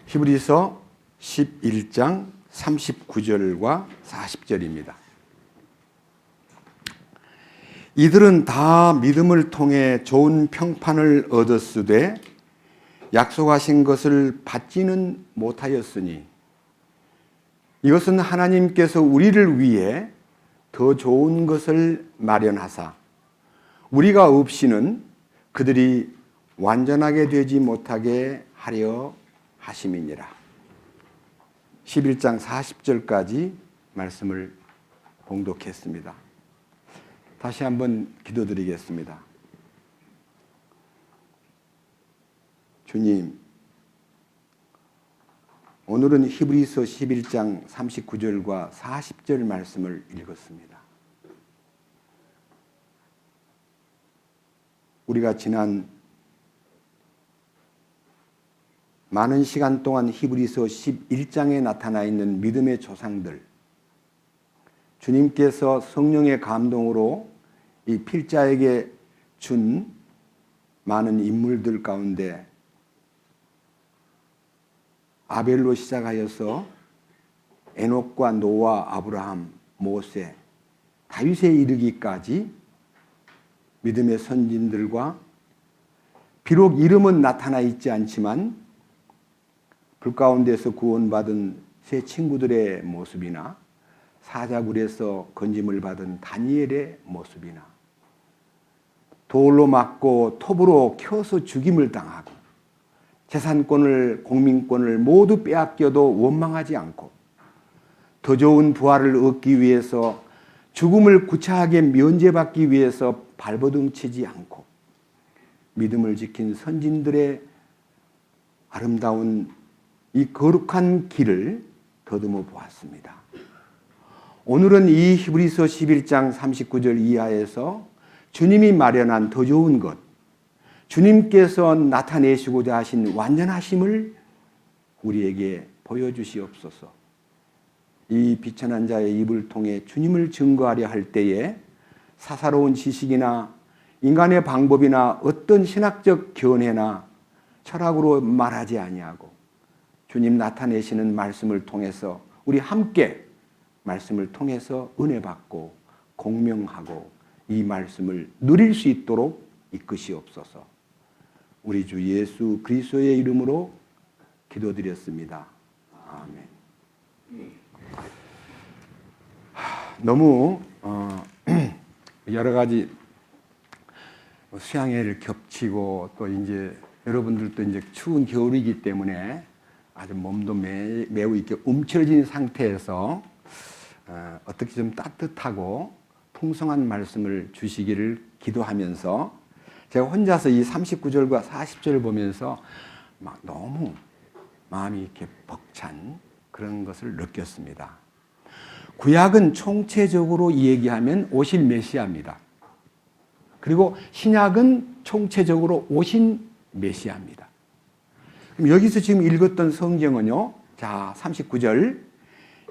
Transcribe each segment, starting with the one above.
히브리서 11장 39절과 40절입니다. 이들은 다 믿음을 통해 좋은 평판을 얻었으되 약속하신 것을 받지는 못하였으니 이것은 하나님께서 우리를 위해 더 좋은 것을 마련하사 우리가 없이는 그들이 완전하게 되지 못하게 하려 하심이니라. 11장 40절까지 말씀을 봉독했습니다. 다시 한번 기도드리겠습니다. 주님, 오늘은 히브리서 11장 39절과 40절 말씀을 읽었습니다. 우리가 지난 많은 시간 동안 히브리서 11장에 나타나 있는 믿음의 조상들, 주님께서 성령의 감동으로 이 필자에게 준 많은 인물들 가운데 아벨로 시작하여서 에녹과 노아, 아브라함, 모세, 다윗에 이르기까지 믿음의 선진들과 비록 이름은 나타나 있지 않지만 불 가운데서 구원받은 세 친구들의 모습이나 사자굴에서 건짐을 받은 다니엘의 모습이나 돌로 맞고 톱으로 켜서 죽임을 당하고 재산권을, 공민권을 모두 빼앗겨도 원망하지 않고 더 좋은 부활을 얻기 위해서 죽음을 구차하게 면제받기 위해서 발버둥 치지 않고 믿음을 지킨 선진들의 아름다운 이 거룩한 길을 더듬어 보았습니다. 오늘은 이 히브리서 11장 39절 이하에서 주님이 마련한 더 좋은 것, 주님께서 나타내시고자 하신 완전하심을 우리에게 보여주시옵소서. 이 비천한 자의 입을 통해 주님을 증거하려 할 때에 사사로운 지식이나 인간의 방법이나 어떤 신학적 견해나 철학으로 말하지 아니하고 주님 나타내시는 말씀을 통해서 우리 함께 말씀을 통해서 은혜 받고 공명하고 이 말씀을 누릴 수 있도록 이끄시옵소서. 우리 주 예수 그리스도의 이름으로 기도드렸습니다. 아멘. 너무 여러 가지 수양회를 겹치고 또 이제 여러분들도 이제 추운 겨울이기 때문에 아주 몸도 매우 이렇게 움츠러진 상태에서 어떻게 좀 따뜻하고 풍성한 말씀을 주시기를 기도하면서 제가 혼자서 이 39절과 40절을 보면서 막 너무 마음이 이렇게 벅찬 그런 것을 느꼈습니다. 구약은 총체적으로 얘기하면 오실 메시아입니다. 그리고 신약은 총체적으로 오신 메시아입니다. 그럼 여기서 지금 읽었던 성경은요, 자, 39절.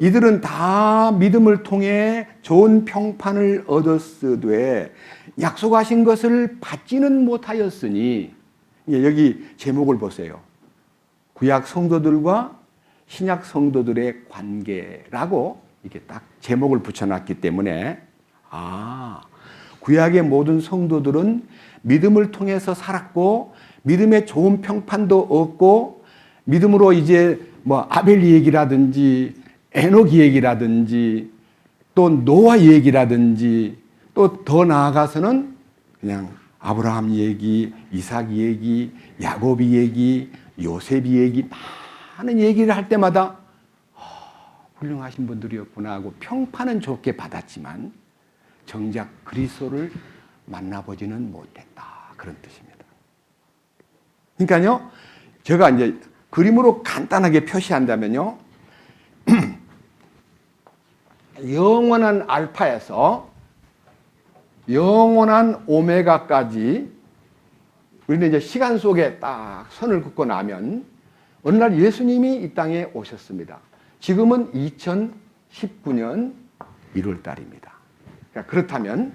이들은 다 믿음을 통해 좋은 평판을 얻었으되 약속하신 것을 받지는 못하였으니, 여기 제목을 보세요. 구약 성도들과 신약 성도들의 관계라고 이렇게 딱 제목을 붙여놨기 때문에 구약의 모든 성도들은 믿음을 통해서 살았고 믿음의 좋은 평판도 얻고 믿음으로 이제 뭐 아벨 얘기라든지 에녹 얘기라든지 또 노아 얘기라든지 또 더 나아가서는 그냥 아브라함 얘기, 이삭 얘기, 야곱이 얘기, 요셉이 얘기 많은 얘기를 할 때마다 훌륭하신 분들이었구나 하고 평판은 좋게 받았지만 정작 그리스도를 만나보지는 못했다. 그런 뜻입니다. 그러니까요, 제가 이제 그림으로 간단하게 표시한다면요, 영원한 알파에서 영원한 오메가까지 우리는 이제 시간 속에 딱 선을 긋고 나면 어느 날 예수님이 이 땅에 오셨습니다. 지금은 2019년 1월 달입니다. 그렇다면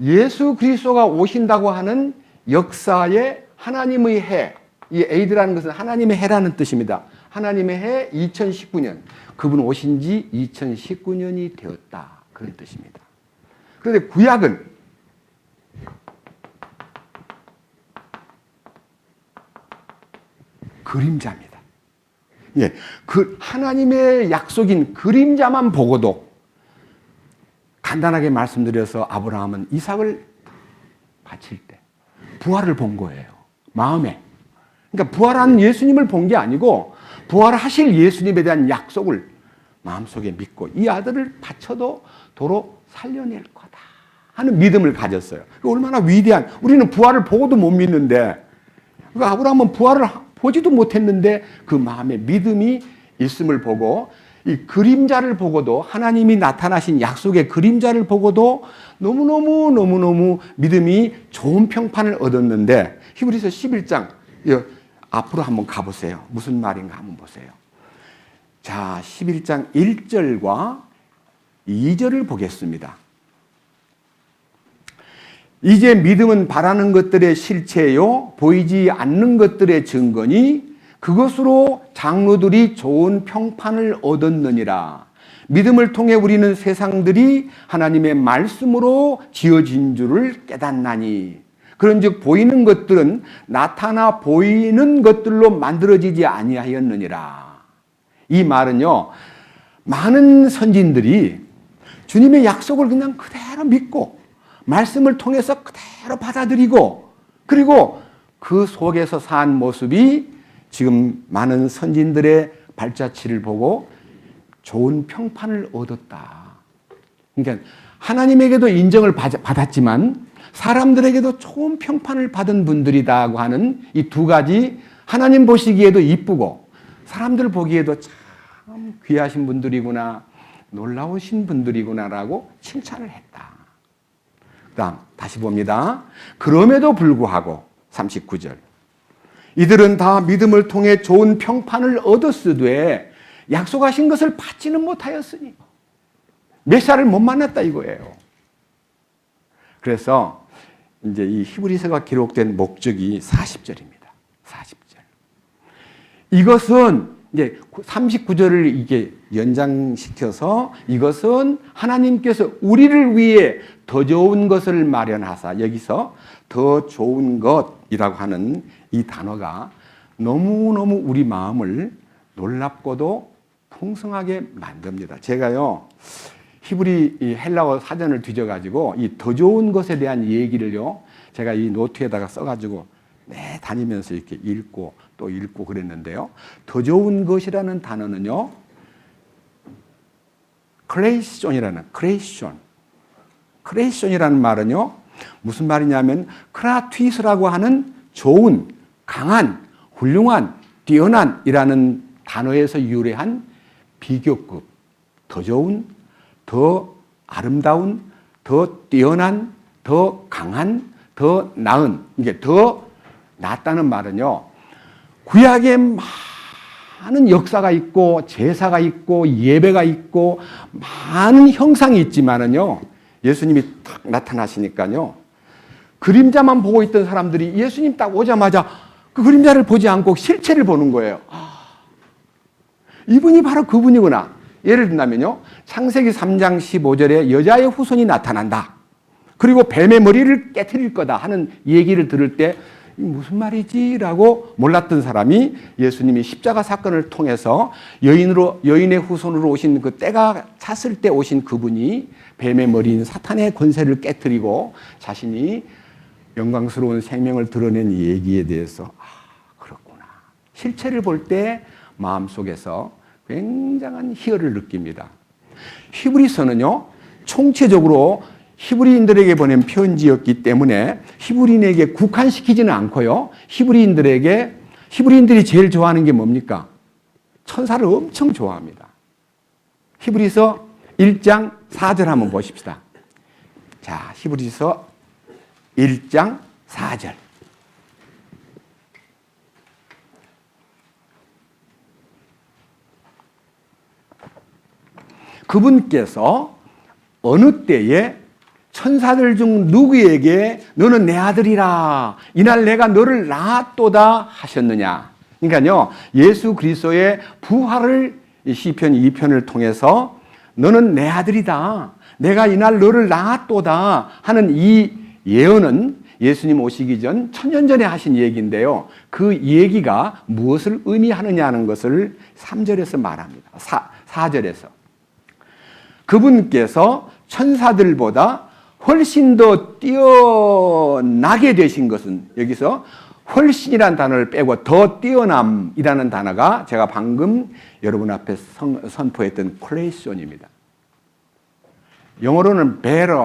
예수 그리스도가 오신다고 하는 역사의 하나님의 해, 이 에이드라는 것은 하나님의 해라는 뜻입니다. 하나님의 해 2019년. 그분 오신 지 2019년이 되었다. 그런 뜻입니다. 그런데 구약은 그림자입니다. 예, 그 하나님의 약속인 그림자만 보고도 간단하게 말씀드려서 아브라함은 이삭을 바칠 때 부활을 본 거예요. 마음에. 그러니까 부활한 예수님을 본 게 아니고 부활하실 예수님에 대한 약속을 마음속에 믿고 이 아들을 바쳐도 도로 살려낼 거다 하는 믿음을 가졌어요. 얼마나 위대한, 우리는 부활을 보고도 못 믿는데, 그러니까 아브라함은 부활을 보지도 못했는데 그 마음에 믿음이 있음을 보고 이 그림자를 보고도, 하나님이 나타나신 약속의 그림자를 보고도 너무너무 믿음이 좋은 평판을 얻었는데, 히브리서 11장 앞으로 한번 가보세요. 무슨 말인가 한번 보세요. 자, 11장 1절과 2절을 보겠습니다. 이제 믿음은 바라는 것들의 실체요 보이지 않는 것들의 증거니 그것으로 장로들이 좋은 평판을 얻었느니라. 믿음을 통해 우리는 세상들이 하나님의 말씀으로 지어진 줄을 깨닫나니 그런즉 보이는 것들은 나타나 보이는 것들로 만들어지지 아니하였느니라. 이 말은요, 많은 선진들이 주님의 약속을 그냥 그대로 믿고 말씀을 통해서 그대로 받아들이고 그리고 그 속에서 산 모습이 지금 많은 선진들의 발자취를 보고 좋은 평판을 얻었다. 그러니까 하나님에게도 인정을 받았지만 사람들에게도 좋은 평판을 받은 분들이다고 하는 이 두 가지, 하나님 보시기에도 이쁘고 사람들 보기에도 참 귀하신 분들이구나, 놀라우신 분들이구나라고 칭찬을 했다. 그다음 다시 봅니다. 그럼에도 불구하고 39절. 이들은 다 믿음을 통해 좋은 평판을 얻었으되 약속하신 것을 받지는 못하였으니 메시아를 못 만났다 이거예요. 그래서 이제 이 히브리서가 기록된 목적이 40절입니다. 40절. 이것은 이제 39절을 이게 연장시켜서 이것은 하나님께서 우리를 위해 더 좋은 것을 마련하사, 여기서 더 좋은 것이라고 하는 이 단어가 너무너무 우리 마음을 놀랍고도 풍성하게 만듭니다. 제가요, 히브리 이 헬라어 사전을 뒤져가지고 이 더 좋은 것에 대한 얘기를요, 제가 이 노트에다가 써가지고 매 다니면서 이렇게 읽고 또 읽고 그랬는데요. 더 좋은 것이라는 단어는요, 크레이션이라는 말은요, 무슨 말이냐면 크라티스라고 하는 좋은, 강한, 훌륭한, 뛰어난이라는 단어에서 유래한 비교급, 더 좋은, 더 아름다운, 더 뛰어난, 더 강한, 더 나은, 이게 더 낫다는 말은요, 구약에 많은 역사가 있고 제사가 있고 예배가 있고 많은 형상이 있지만은요, 예수님이 딱 나타나시니까요, 그림자만 보고 있던 사람들이 예수님 딱 오자마자 그 그림자를 보지 않고 실체를 보는 거예요. 이분이 바로 그분이구나. 예를 든다면요, 창세기 3장 15절에 여자의 후손이 나타난다. 그리고 뱀의 머리를 깨트릴 거다 하는 얘기를 들을 때 무슨 말이지? 라고 몰랐던 사람이 예수님이 십자가 사건을 통해서 여인의 후손으로 오신 그 때가 찼을 때 오신 그분이 뱀의 머리인 사탄의 권세를 깨트리고 자신이 영광스러운 생명을 드러낸 얘기에 대해서 그렇구나. 실체를 볼 때 마음속에서 굉장한 희열을 느낍니다. 히브리서는요, 총체적으로 히브리인들에게 보낸 편지였기 때문에 히브리인에게 국한시키지는 않고요, 히브리인들이 제일 좋아하는 게 뭡니까? 천사를 엄청 좋아합니다. 히브리서 1장 4절 한번 보십시다. 자, 히브리서 1장 4절. 그분께서 어느 때에 천사들 중 누구에게 너는 내 아들이라 이날 내가 너를 낳았도다 하셨느냐. 그러니까요, 예수 그리스도의 부활을 시편 2편을 통해서 너는 내 아들이다, 내가 이날 너를 낳았도다 하는 이 예언은 예수님 오시기 전 천년 전에 하신 얘기인데요, 그 얘기가 무엇을 의미하느냐는 것을 3절에서 말합니다. 4절에서 그분께서 천사들보다 훨씬 더 뛰어나게 되신 것은, 여기서 훨씬이라는 단어를 빼고 더 뛰어남이라는 단어가 제가 방금 여러분 앞에 선포했던 콜레이션입니다. 영어로는 better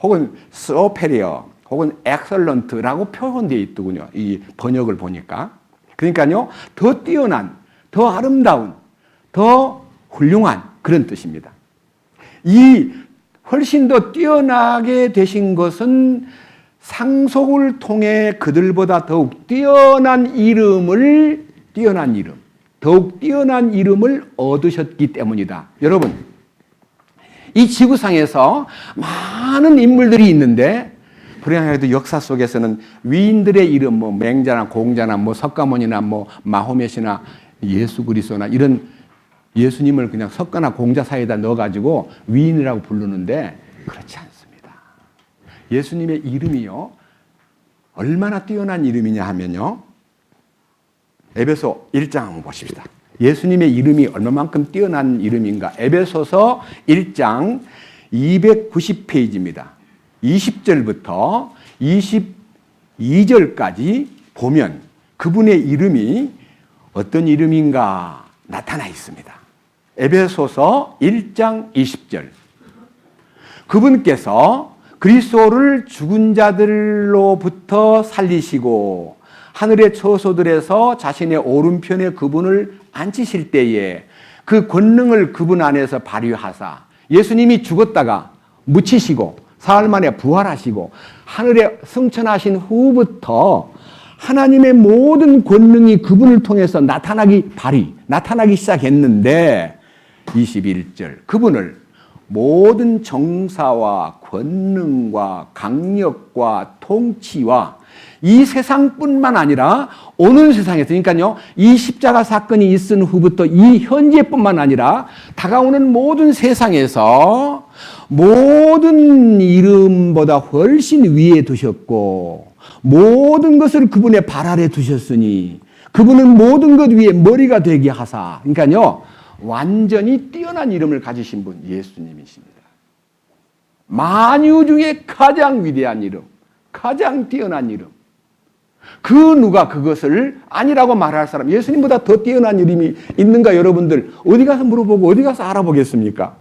혹은 superior 혹은 excellent라고 표현되어 있더군요. 이 번역을 보니까. 그러니까요, 더 뛰어난, 더 아름다운, 더 훌륭한 그런 뜻입니다. 이 훨씬 더 뛰어나게 되신 것은 상속을 통해 그들보다 더욱 뛰어난 더욱 뛰어난 이름을 얻으셨기 때문이다. 여러분, 이 지구상에서 많은 인물들이 있는데, 불행하게도 역사 속에서는 위인들의 이름, 뭐 맹자나 공자나 뭐 석가모니나 뭐 마호멧이나 예수 그리스도나 이런 예수님을 그냥 석가나 공자 사이에다 넣어가지고 위인이라고 부르는데 그렇지 않습니다. 예수님의 이름이요, 얼마나 뛰어난 이름이냐 하면요, 에베소 1장 한번 보십시다. 예수님의 이름이 얼마만큼 뛰어난 이름인가. 에베소서 1장 290페이지입니다. 20절부터 22절까지 보면 그분의 이름이 어떤 이름인가 나타나 있습니다. 에베소서 1장 20절. 그분께서 그리스도를 죽은 자들로부터 살리시고 하늘의 처소들에서 자신의 오른편에 그분을 앉히실 때에 그 권능을 그분 안에서 발휘하사, 예수님이 죽었다가 묻히시고 사흘 만에 부활하시고 하늘에 승천하신 후부터 하나님의 모든 권능이 그분을 통해서 나타나기 시작했는데, 21절, 그분을 모든 정사와 권능과 강력과 통치와 이 세상뿐만 아니라 오는 세상에서, 그러니까요, 이 십자가 사건이 있은 후부터 이 현재뿐만 아니라 다가오는 모든 세상에서 모든 이름보다 훨씬 위에 두셨고 모든 것을 그분의 발 아래 두셨으니 그분은 모든 것 위에 머리가 되게 하사, 그러니까요, 완전히 뛰어난 이름을 가지신 분 예수님이십니다. 만유 중에 가장 위대한 이름, 가장 뛰어난 이름. 그 누가 그것을 아니라고 말할 사람, 예수님보다 더 뛰어난 이름이 있는가? 여러분들 어디 가서 물어보고 어디 가서 알아보겠습니까?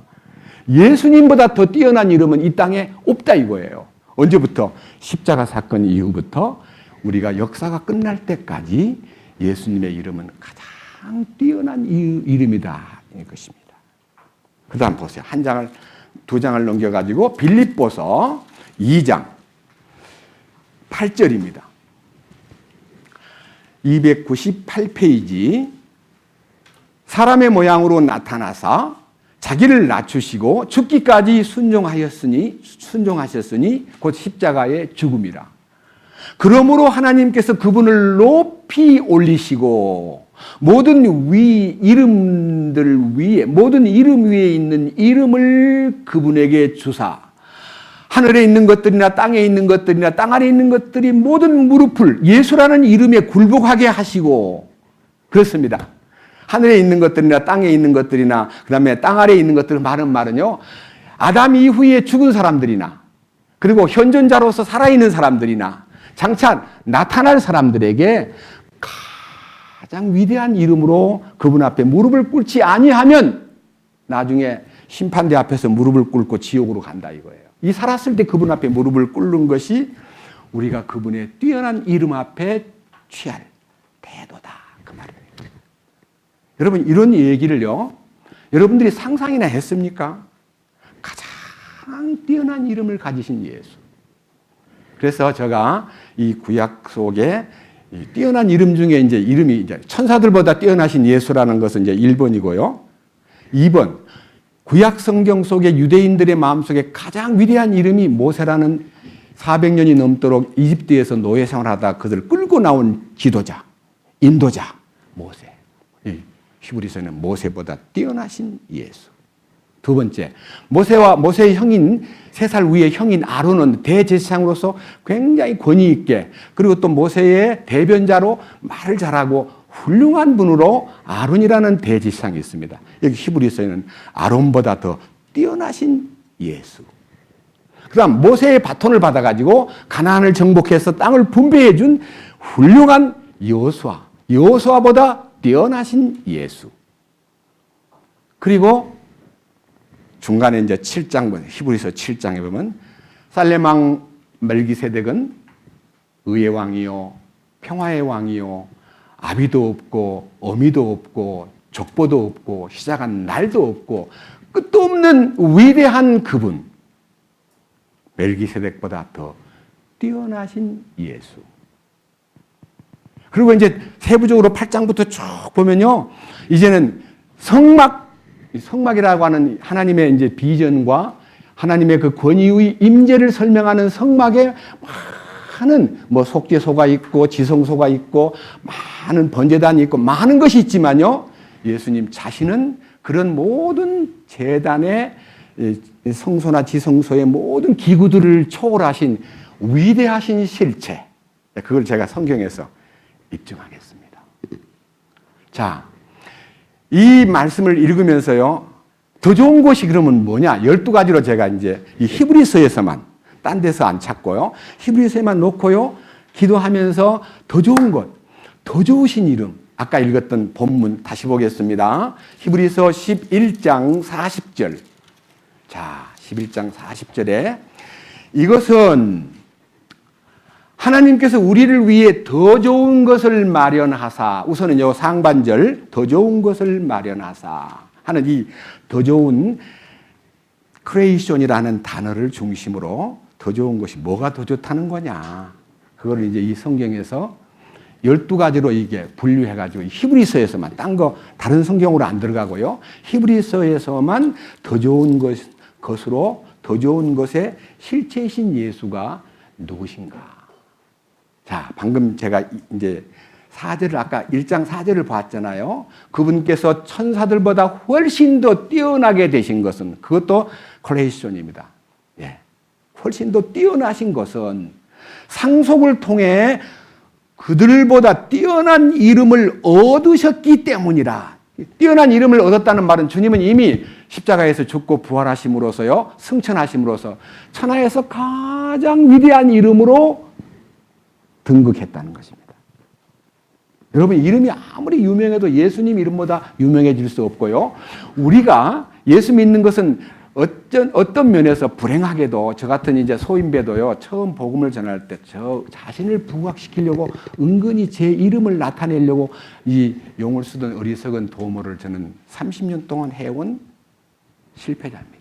예수님보다 더 뛰어난 이름은 이 땅에 없다 이거예요. 언제부터? 십자가 사건 이후부터 우리가 역사가 끝날 때까지 예수님의 이름은 가장 뛰어난 이름이다 이 것입니다. 그 다음 보세요. 두 장을 넘겨가지고 빌립보서 2장 8절입니다. 298페이지. 사람의 모양으로 나타나사 자기를 낮추시고 죽기까지 순종하셨으니 곧 십자가의 죽음이라. 그러므로 하나님께서 그분을 높이 올리시고 모든 이름들 위에, 모든 이름 위에 있는 이름을 그분에게 주사 하늘에 있는 것들이나 땅에 있는 것들이나 땅 아래 있는 것들이 모든 무릎을 예수라는 이름에 굴복하게 하시고, 그렇습니다. 하늘에 있는 것들이나 땅에 있는 것들이나 그 다음에 땅 아래에 있는 것들 말은요, 아담 이후에 죽은 사람들이나 그리고 현존자로서 살아있는 사람들이나 장차 나타날 사람들에게 가장 위대한 이름으로 그분 앞에 무릎을 꿇지 아니하면 나중에 심판대 앞에서 무릎을 꿇고 지옥으로 간다 이거예요. 이 살았을 때 그분 앞에 무릎을 꿇는 것이 우리가 그분의 뛰어난 이름 앞에 취할 태도다 그 말이에요. 여러분, 이런 얘기를요, 여러분들이 상상이나 했습니까? 가장 뛰어난 이름을 가지신 예수. 그래서 제가 이 구약 속에 이 뛰어난 이름 중에 이름이 천사들보다 뛰어나신 예수라는 것은 1번이고요. 2번, 구약 성경 속에 유대인들의 마음속에 가장 위대한 이름이 모세라는 400년이 넘도록 이집트에서 노예 생활하다 그들을 끌고 나온 지도자, 인도자, 모세. 히브리서는 모세보다 뛰어나신 예수. 두 번째, 모세의 형인 3살 위의 형인 아론은 대제사장으로서 굉장히 권위 있게, 그리고 또 모세의 대변자로 말을 잘하고 훌륭한 분으로 아론이라는 대제사장이 있습니다. 여기 히브리서에는 아론보다 더 뛰어나신 예수. 그다음 모세의 바톤을 받아가지고 가나안을 정복해서 땅을 분배해 준 훌륭한 여호수아보다 뛰어나신 예수. 그리고 중간에 이제 7장, 히브리서 7장에 보면 살렘 왕 멜기세덱은 의의 왕이요, 평화의 왕이요, 아비도 없고 어미도 없고 족보도 없고 시작한 날도 없고 끝도 없는 위대한 그분, 멜기세덱보다 더 뛰어나신 예수. 그리고 이제 세부적으로 8장부터 쭉 보면요, 이제는 성막이라고 하는 하나님의 이제 비전과 하나님의 그 권위의 임재를 설명하는 성막에 많은 속죄소가 있고 지성소가 있고 많은 번제단이 있고 많은 것이 있지만요, 예수님 자신은 그런 모든 제단의 성소나 지성소의 모든 기구들을 초월하신 위대하신 실체, 그걸 제가 성경에서 입증하겠습니다. 자, 이 말씀을 읽으면서요, 더 좋은 것이 그러면 뭐냐? 12가지로 제가 이제 이 히브리서에서만, 딴 데서 안 찾고요, 히브리서에만 놓고요, 기도하면서 더 좋은 것, 더 좋으신 이름, 아까 읽었던 본문 다시 보겠습니다. 히브리서 11장 40절. 자, 11장 40절에 이것은 하나님께서 우리를 위해 더 좋은 것을 마련하사, 우선은 요 상반절 더 좋은 것을 마련하사 하는 이 더 좋은 크레이션이라는 단어를 중심으로 더 좋은 것이 뭐가 더 좋다는 거냐, 그걸 이제 이 성경에서 12가지로 이게 분류해가지고 히브리서에서만, 다른 성경으로 안 들어가고요, 히브리서에서만 더 좋은 것으로, 더 좋은 것의 실체이신 예수가 누구신가. 자, 방금 제가 이제 4절을, 아까 1장 4절을 봤잖아요. 그분께서 천사들보다 훨씬 더 뛰어나게 되신 것은, 그것도 크레이션입니다. 예. 훨씬 더 뛰어나신 것은 상속을 통해 그들보다 뛰어난 이름을 얻으셨기 때문이라. 뛰어난 이름을 얻었다는 말은 주님은 이미 십자가에서 죽고 부활하심으로써요, 승천하심으로써 천하에서 가장 위대한 이름으로 등극했다는 것입니다. 여러분, 이름이 아무리 유명해도 예수님 이름보다 유명해질 수 없고요, 우리가 예수 믿는 것은 어떤 면에서 불행하게도 저 같은 이제 소인배도요, 처음 복음을 전할 때 저 자신을 부각시키려고 은근히 제 이름을 나타내려고 이 용을 쓰던 어리석은 도모를 저는 30년 동안 해온 실패자입니다.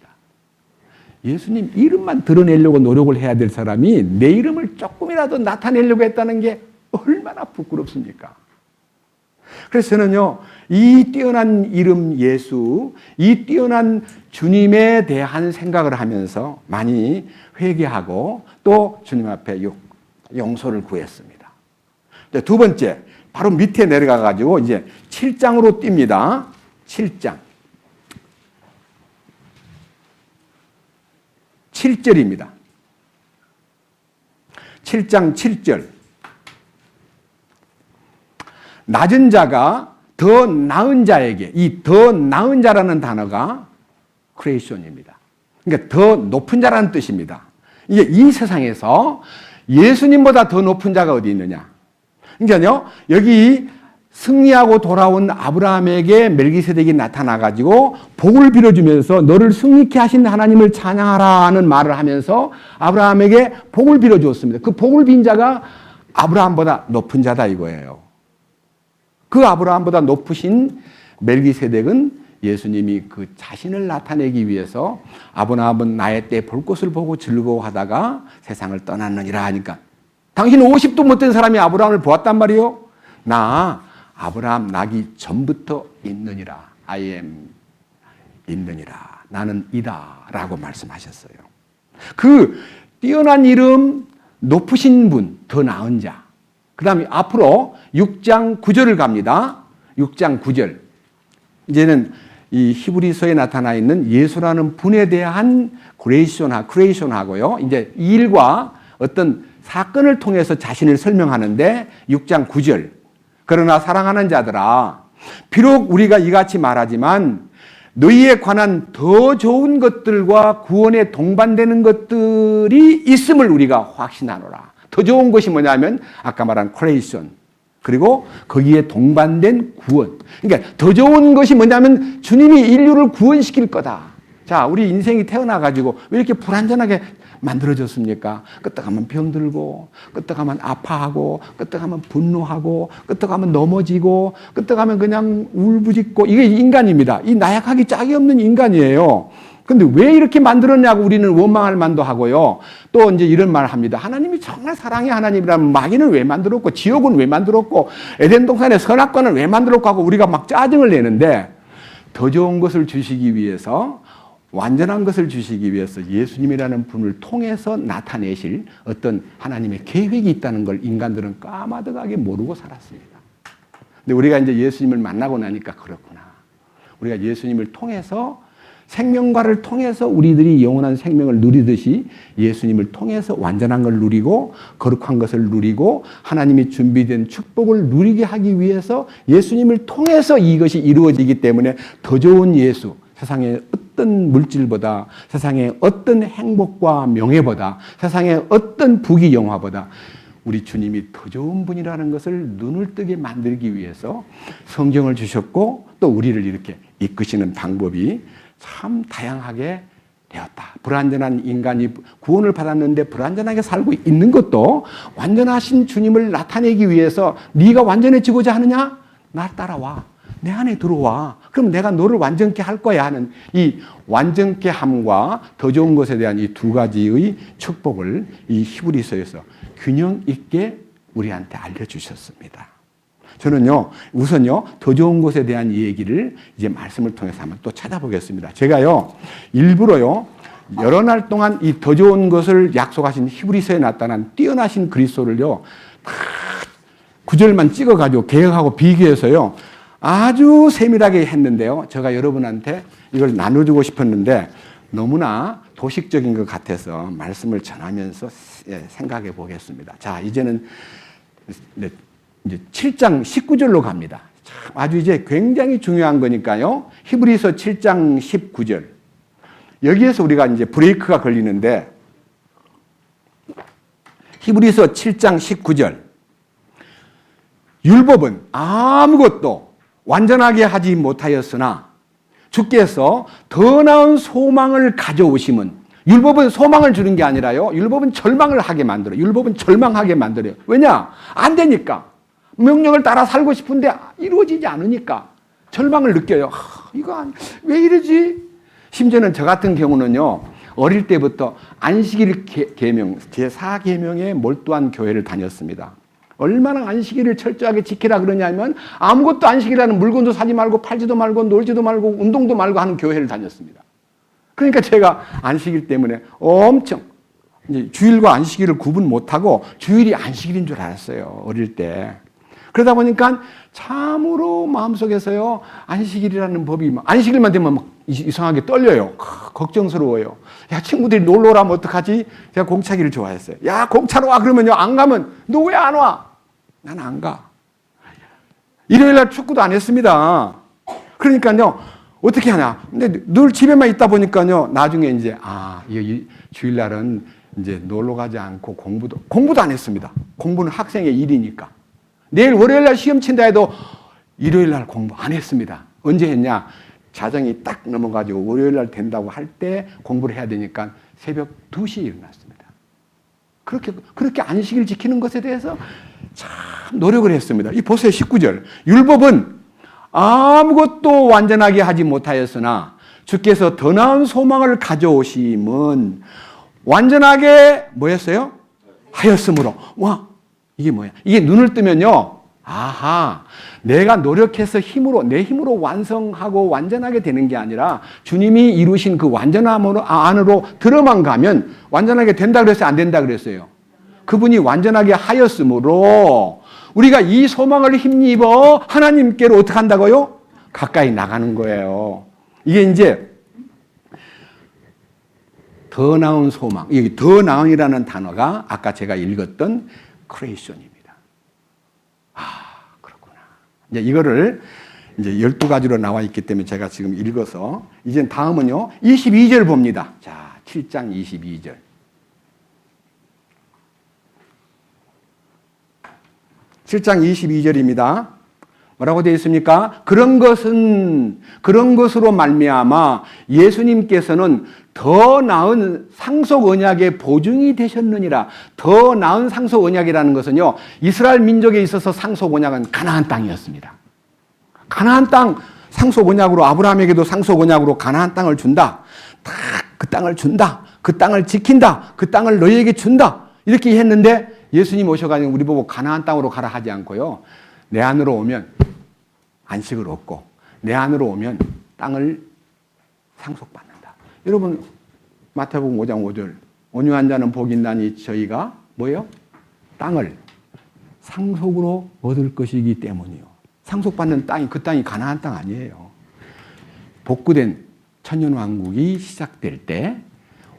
예수님 이름만 드러내려고 노력을 해야 될 사람이 내 이름을 조금이라도 나타내려고 했다는 게 얼마나 부끄럽습니까? 그래서 저는요, 이 뛰어난 이름 예수, 이 뛰어난 주님에 대한 생각을 하면서 많이 회개하고 또 주님 앞에 용서를 구했습니다. 두 번째, 바로 밑에 내려가가지고 이제 7장으로 뜁니다. 7장. 7절입니다. 7장 7절. 낮은 자가 더 나은 자에게, 이 더 나은 자라는 단어가 크레이션입니다. 그러니까 더 높은 자라는 뜻입니다. 이게 이 세상에서 예수님보다 더 높은 자가 어디 있느냐. 그러니까요, 여기 승리하고 돌아온 아브라함에게 멜기세덱이 나타나가지고 복을 빌어주면서 너를 승리케 하신 하나님을 찬양하라는 말을 하면서 아브라함에게 복을 빌어주었습니다. 그 복을 빈 자가 아브라함보다 높은 자다 이거예요. 그 아브라함보다 높으신 멜기세덱은 예수님이 그 자신을 나타내기 위해서 아브라함은 나의 때 볼 것을 보고 즐거워하다가 세상을 떠났느니라 하니까, 당신은 50도 못된 사람이 아브라함을 보았단 말이요. 나 아브라함 나기 전부터 있느니라. I am 있느니라. 나는 이다. 라고 말씀하셨어요. 그 뛰어난 이름, 높으신 분, 더 나은 자. 그 다음에 앞으로 6장 9절을 갑니다. 6장 9절. 이제는 이 히브리서에 나타나 있는 예수라는 분에 대한 크리에이션하고요. 이제 이 일과 어떤 사건을 통해서 자신을 설명하는데 6장 9절. 그러나 사랑하는 자들아, 비록 우리가 이같이 말하지만 너희에 관한 더 좋은 것들과 구원에 동반되는 것들이 있음을 우리가 확신하노라. 더 좋은 것이 뭐냐면 아까 말한 크리에이션, 그리고 거기에 동반된 구원. 그러니까 더 좋은 것이 뭐냐면 주님이 인류를 구원시킬 거다. 자, 우리 인생이 태어나가지고 왜 이렇게 불완전하게 만들어졌습니까? 끄떡하면 병들고, 끄떡하면 아파하고, 끄떡하면 분노하고, 끄떡하면 넘어지고, 끄떡하면 그냥 울부짖고, 이게 인간입니다. 이 나약하기 짝이 없는 인간이에요. 근데 왜 이렇게 만들었냐고 우리는 원망할 만도 하고요. 또 이제 이런 말을 합니다. 하나님이 정말 사랑의 하나님이라면 마귀는 왜 만들었고, 지옥은 왜 만들었고, 에덴 동산의 선악과는 왜 만들었고 하고 우리가 막 짜증을 내는데, 더 좋은 것을 주시기 위해서, 완전한 것을 주시기 위해서 예수님이라는 분을 통해서 나타내실 어떤 하나님의 계획이 있다는 걸 인간들은 까마득하게 모르고 살았습니다. 근데 우리가 이제 예수님을 만나고 나니까 그렇구나. 우리가 예수님을 통해서 생명과를 통해서 우리들이 영원한 생명을 누리듯이 예수님을 통해서 완전한 걸 누리고 거룩한 것을 누리고 하나님이 준비된 축복을 누리게 하기 위해서 예수님을 통해서 이것이 이루어지기 때문에 더 좋은 예수, 세상의 어떤 물질보다, 세상의 어떤 행복과 명예보다, 세상의 어떤 부귀 영화보다 우리 주님이 더 좋은 분이라는 것을 눈을 뜨게 만들기 위해서 성경을 주셨고 또 우리를 이렇게 이끄시는 방법이 참 다양하게 되었다. 불완전한 인간이 구원을 받았는데 불완전하게 살고 있는 것도 완전하신 주님을 나타내기 위해서 네가 완전해지고자 하느냐? 나 따라와. 내 안에 들어와. 그럼 내가 너를 완전케 할 거야 하는 이 완전케 함과 더 좋은 것에 대한 이 두 가지의 축복을 이 히브리서에서 균형 있게 우리한테 알려주셨습니다. 저는요, 우선요, 더 좋은 것에 대한 얘기를 이제 말씀을 통해서 한번 또 찾아보겠습니다. 제가요, 일부러요, 여러 날 동안 이 더 좋은 것을 약속하신 히브리서에 나타난 뛰어나신 그리스도를요, 다 구절만 찍어가지고 개혁하고 비교해서요, 아주 세밀하게 했는데요. 제가 여러분한테 이걸 나눠주고 싶었는데 너무나 도식적인 것 같아서 말씀을 전하면서 생각해 보겠습니다. 자, 이제는 이제 7장 19절로 갑니다. 참 아주 이제 굉장히 중요한 거니까요. 히브리서 7장 19절. 여기에서 우리가 이제 브레이크가 걸리는데 히브리서 7장 19절. 율법은 아무것도 완전하게 하지 못하였으나 주께서 더 나은 소망을 가져오심은 율법은 소망을 주는 게 아니라요. 율법은 절망을 하게 만들어요. 율법은 절망하게 만들어요. 왜냐? 안 되니까. 명령을 따라 살고 싶은데 이루어지지 않으니까 절망을 느껴요. 이거 왜 이러지? 심지어는 저 같은 경우는요. 어릴 때부터 안식일 계명, 제4계명에 몰두한 교회를 다녔습니다. 얼마나 안식일을 철저하게 지키라 그러냐면 아무것도 안식일이라는 물건도 사지 말고 팔지도 말고 놀지도 말고 운동도 말고 하는 교회를 다녔습니다. 그러니까 제가 안식일 때문에 엄청 이제 주일과 안식일을 구분 못하고 주일이 안식일인 줄 알았어요. 어릴 때. 그러다 보니까 참으로 마음속에서요. 안식일이라는 법이 안식일만 되면 막 이상하게 떨려요. 걱정스러워요. 야, 친구들이 놀러 오라면 어떡하지? 제가 공차기를 좋아했어요. 야, 공차로 와 그러면요. 안 가면 너 왜 안 와? 난 안 가. 일요일 날 축구도 안 했습니다. 그러니까요. 어떻게 하냐? 근데 늘 집에만 있다 보니까요. 나중에 이제 이 주일 날은 이제 놀러 가지 않고 공부도 안 했습니다. 공부는 학생의 일이니까. 내일 월요일 날 시험 친다 해도 일요일 날 공부 안 했습니다. 언제 했냐? 자정이 딱 넘어가지고 월요일 날 된다고 할 때 공부를 해야 되니까 새벽 2시에 일어났습니다. 그렇게 안식일 지키는 것에 대해서 참 노력을 했습니다. 이 보세요. 19절. 율법은 아무것도 완전하게 하지 못하였으나 주께서 더 나은 소망을 가져오심은 완전하게 뭐였어요? 하였으므로. 와, 이게 뭐야? 이게 눈을 뜨면요. 아하, 내가 노력해서 내 힘으로 완성하고 완전하게 되는 게 아니라 주님이 이루신 그 완전함으로 안으로 들어만 가면 완전하게 된다 그랬어요? 안 된다 그랬어요? 그분이 완전하게 하였으므로 우리가 이 소망을 힘입어 하나님께로 어떻게 한다고요? 가까이 나가는 거예요. 이게 이제 더 나은 소망, 여기 더 나은이라는 단어가 아까 제가 읽었던 크리에이션입니다. 그렇구나. 이제 이거를 이제 12가지로 나와 있기 때문에 제가 지금 읽어서 이제 다음은요. 22절 봅니다. 자, 7장 22절. 7장 22절입니다. 뭐라고 되어 있습니까? 그런 것으로 말미암아 예수님께서는 더 나은 상속 언약의 보증이 되셨느니라. 더 나은 상속 언약이라는 것은요, 이스라엘 민족에 있어서 상속 언약은 가나안 땅이었습니다. 가나안 땅 상속 언약으로, 아브라함에게도 상속 언약으로 가나안 땅을 준다. 다 그 땅을 준다. 그 땅을 지킨다. 그 땅을 너희에게 준다. 이렇게 했는데 예수님 오셔가지고 우리 보고 가나안 땅으로 가라 하지 않고요, 내 안으로 오면 안식을 얻고 내 안으로 오면 땅을 상속받는다. 여러분, 마태복음 5장 5절, 온유한 자는 복이 있나니 저희가 뭐예요? 땅을 상속으로 얻을 것이기 때문이요. 상속받는 땅이, 그 땅이 가나안 땅 아니에요. 복구된 천년왕국이 시작될 때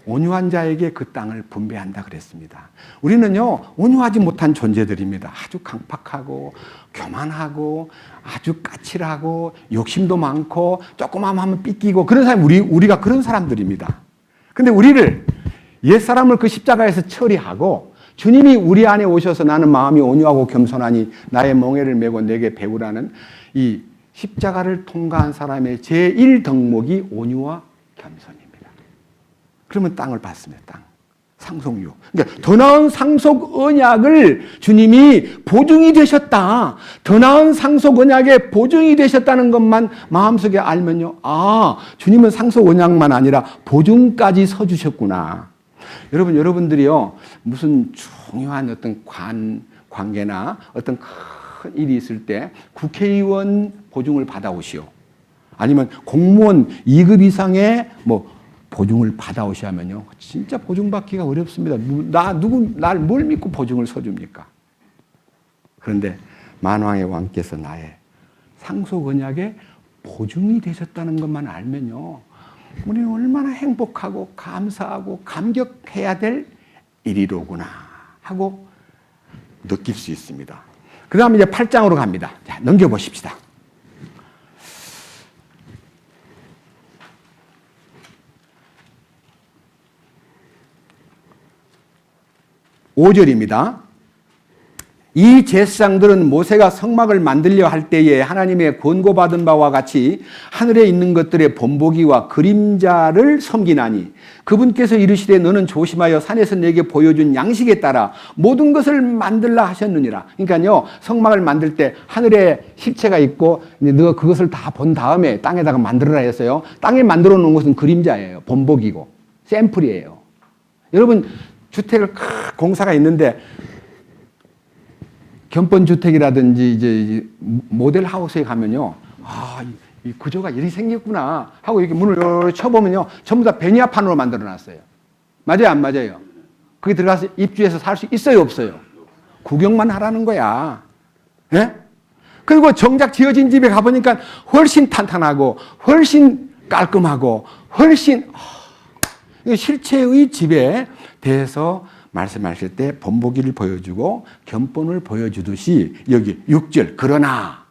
온유한 자에게 그 땅을 분배한다 그랬습니다. 우리는요, 온유하지 못한 존재들입니다. 아주 강팍하고 교만하고 아주 까칠하고 욕심도 많고 조그마한 하면 삐끼고 그런 사람, 우리가 그런 사람들입니다. 근데 우리를, 옛사람을 그 십자가에서 처리하고 주님이 우리 안에 오셔서 나는 마음이 온유하고 겸손하니 나의 멍에를 메고 내게 배우라는 이 십자가를 통과한 사람의 제1덕목이 온유와 겸손입니다. 그러면 땅을 받습니다. 땅. 상속유. 그러니까 더 나은 상속 언약을 주님이 보증이 되셨다. 더 나은 상속 언약의 보증이 되셨다는 것만 마음속에 알면요. 아, 주님은 상속 언약만 아니라 보증까지 서주셨구나. 여러분들이요, 무슨 중요한 어떤 관계나 어떤 큰 일이 있을 때 국회의원 보증을 받아오시오. 아니면 공무원 2급 이상의 보증을 받아오시면요, 진짜 보증받기가 어렵습니다. 날 뭘 믿고 보증을 서줍니까? 그런데 만왕의 왕께서 나의 상속 언약의 보증이 되셨다는 것만 알면요, 우리는 얼마나 행복하고 감사하고 감격해야 될 일이로구나 하고 느낄 수 있습니다. 그 다음에 이제 8장으로 갑니다. 자, 넘겨보십시다. 5절입니다. 이 제사장들은 모세가 성막을 만들려 할 때에 하나님의 권고받은 바와 같이 하늘에 있는 것들의 본보기와 그림자를 섬기나니 그분께서 이르시되 너는 조심하여 산에서 내게 보여준 양식에 따라 모든 것을 만들라 하셨느니라. 그러니까요, 성막을 만들 때 하늘에 실체가 있고 너 그것을 다 본 다음에 땅에다가 만들어라 했어요. 땅에 만들어 놓은 것은 그림자예요. 본보기고 샘플이에요. 여러분, 주택을 공사가 있는데 견본주택이라든지 이제 모델 하우스에 가면요, 이 구조가 이렇게 생겼구나 하고 이렇게 문을 쳐보면요, 전부 다 베니아판으로 만들어 놨어요. 맞아요, 안 맞아요? 거기 들어가서 입주해서 살 수 있어요, 없어요? 구경만 하라는 거야. 예? 그리고 정작 지어진 집에 가보니까 훨씬 탄탄하고 훨씬 깔끔하고 훨씬 실체의 집에 대해서 말씀하실 때 본보기를 보여주고 견본을 보여주듯이 여기 6절, 그러나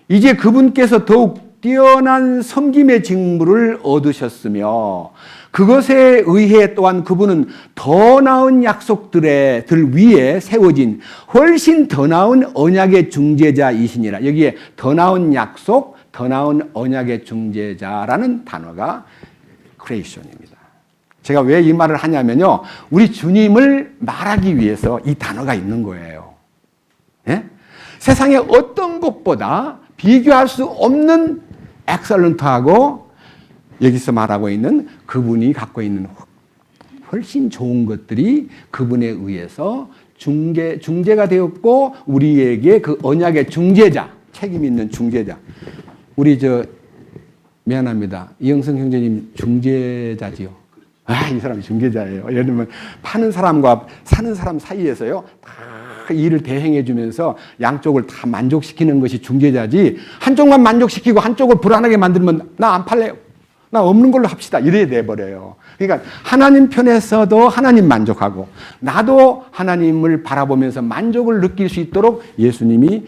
이제 그분께서 더욱 뛰어난 섬김의 직무를 얻으셨으며 그것에 의해 또한 그분은 더 나은 약속들 위에 세워진 훨씬 더 나은 언약의 중재자이시니라. 여기에 더 나은 약속, 더 나은 언약의 중재자라는 단어가 크리에이션입니다. 제가 왜 이 말을 하냐면요, 우리 주님을 말하기 위해서 이 단어가 있는 거예요. 예? 세상에 어떤 것보다 비교할 수 없는 엑설런트하고 여기서 말하고 있는 그분이 갖고 있는 훨씬 좋은 것들이 그분에 의해서 중재가 되었고 우리에게 그 언약의 중재자, 책임 있는 중재자. 우리 미안합니다. 이영성 형제님 중재자지요. 이 사람이 중재자예요. 예를 들면 파는 사람과 사는 사람 사이에서요. 다 일을 대행해 주면서 양쪽을 다 만족시키는 것이 중재자지, 한쪽만 만족시키고 한쪽을 불안하게 만들면 나 안 팔래요. 나 없는 걸로 합시다. 이래 내버려요. 그러니까 하나님 편에서도 하나님 만족하고 나도 하나님을 바라보면서 만족을 느낄 수 있도록 예수님이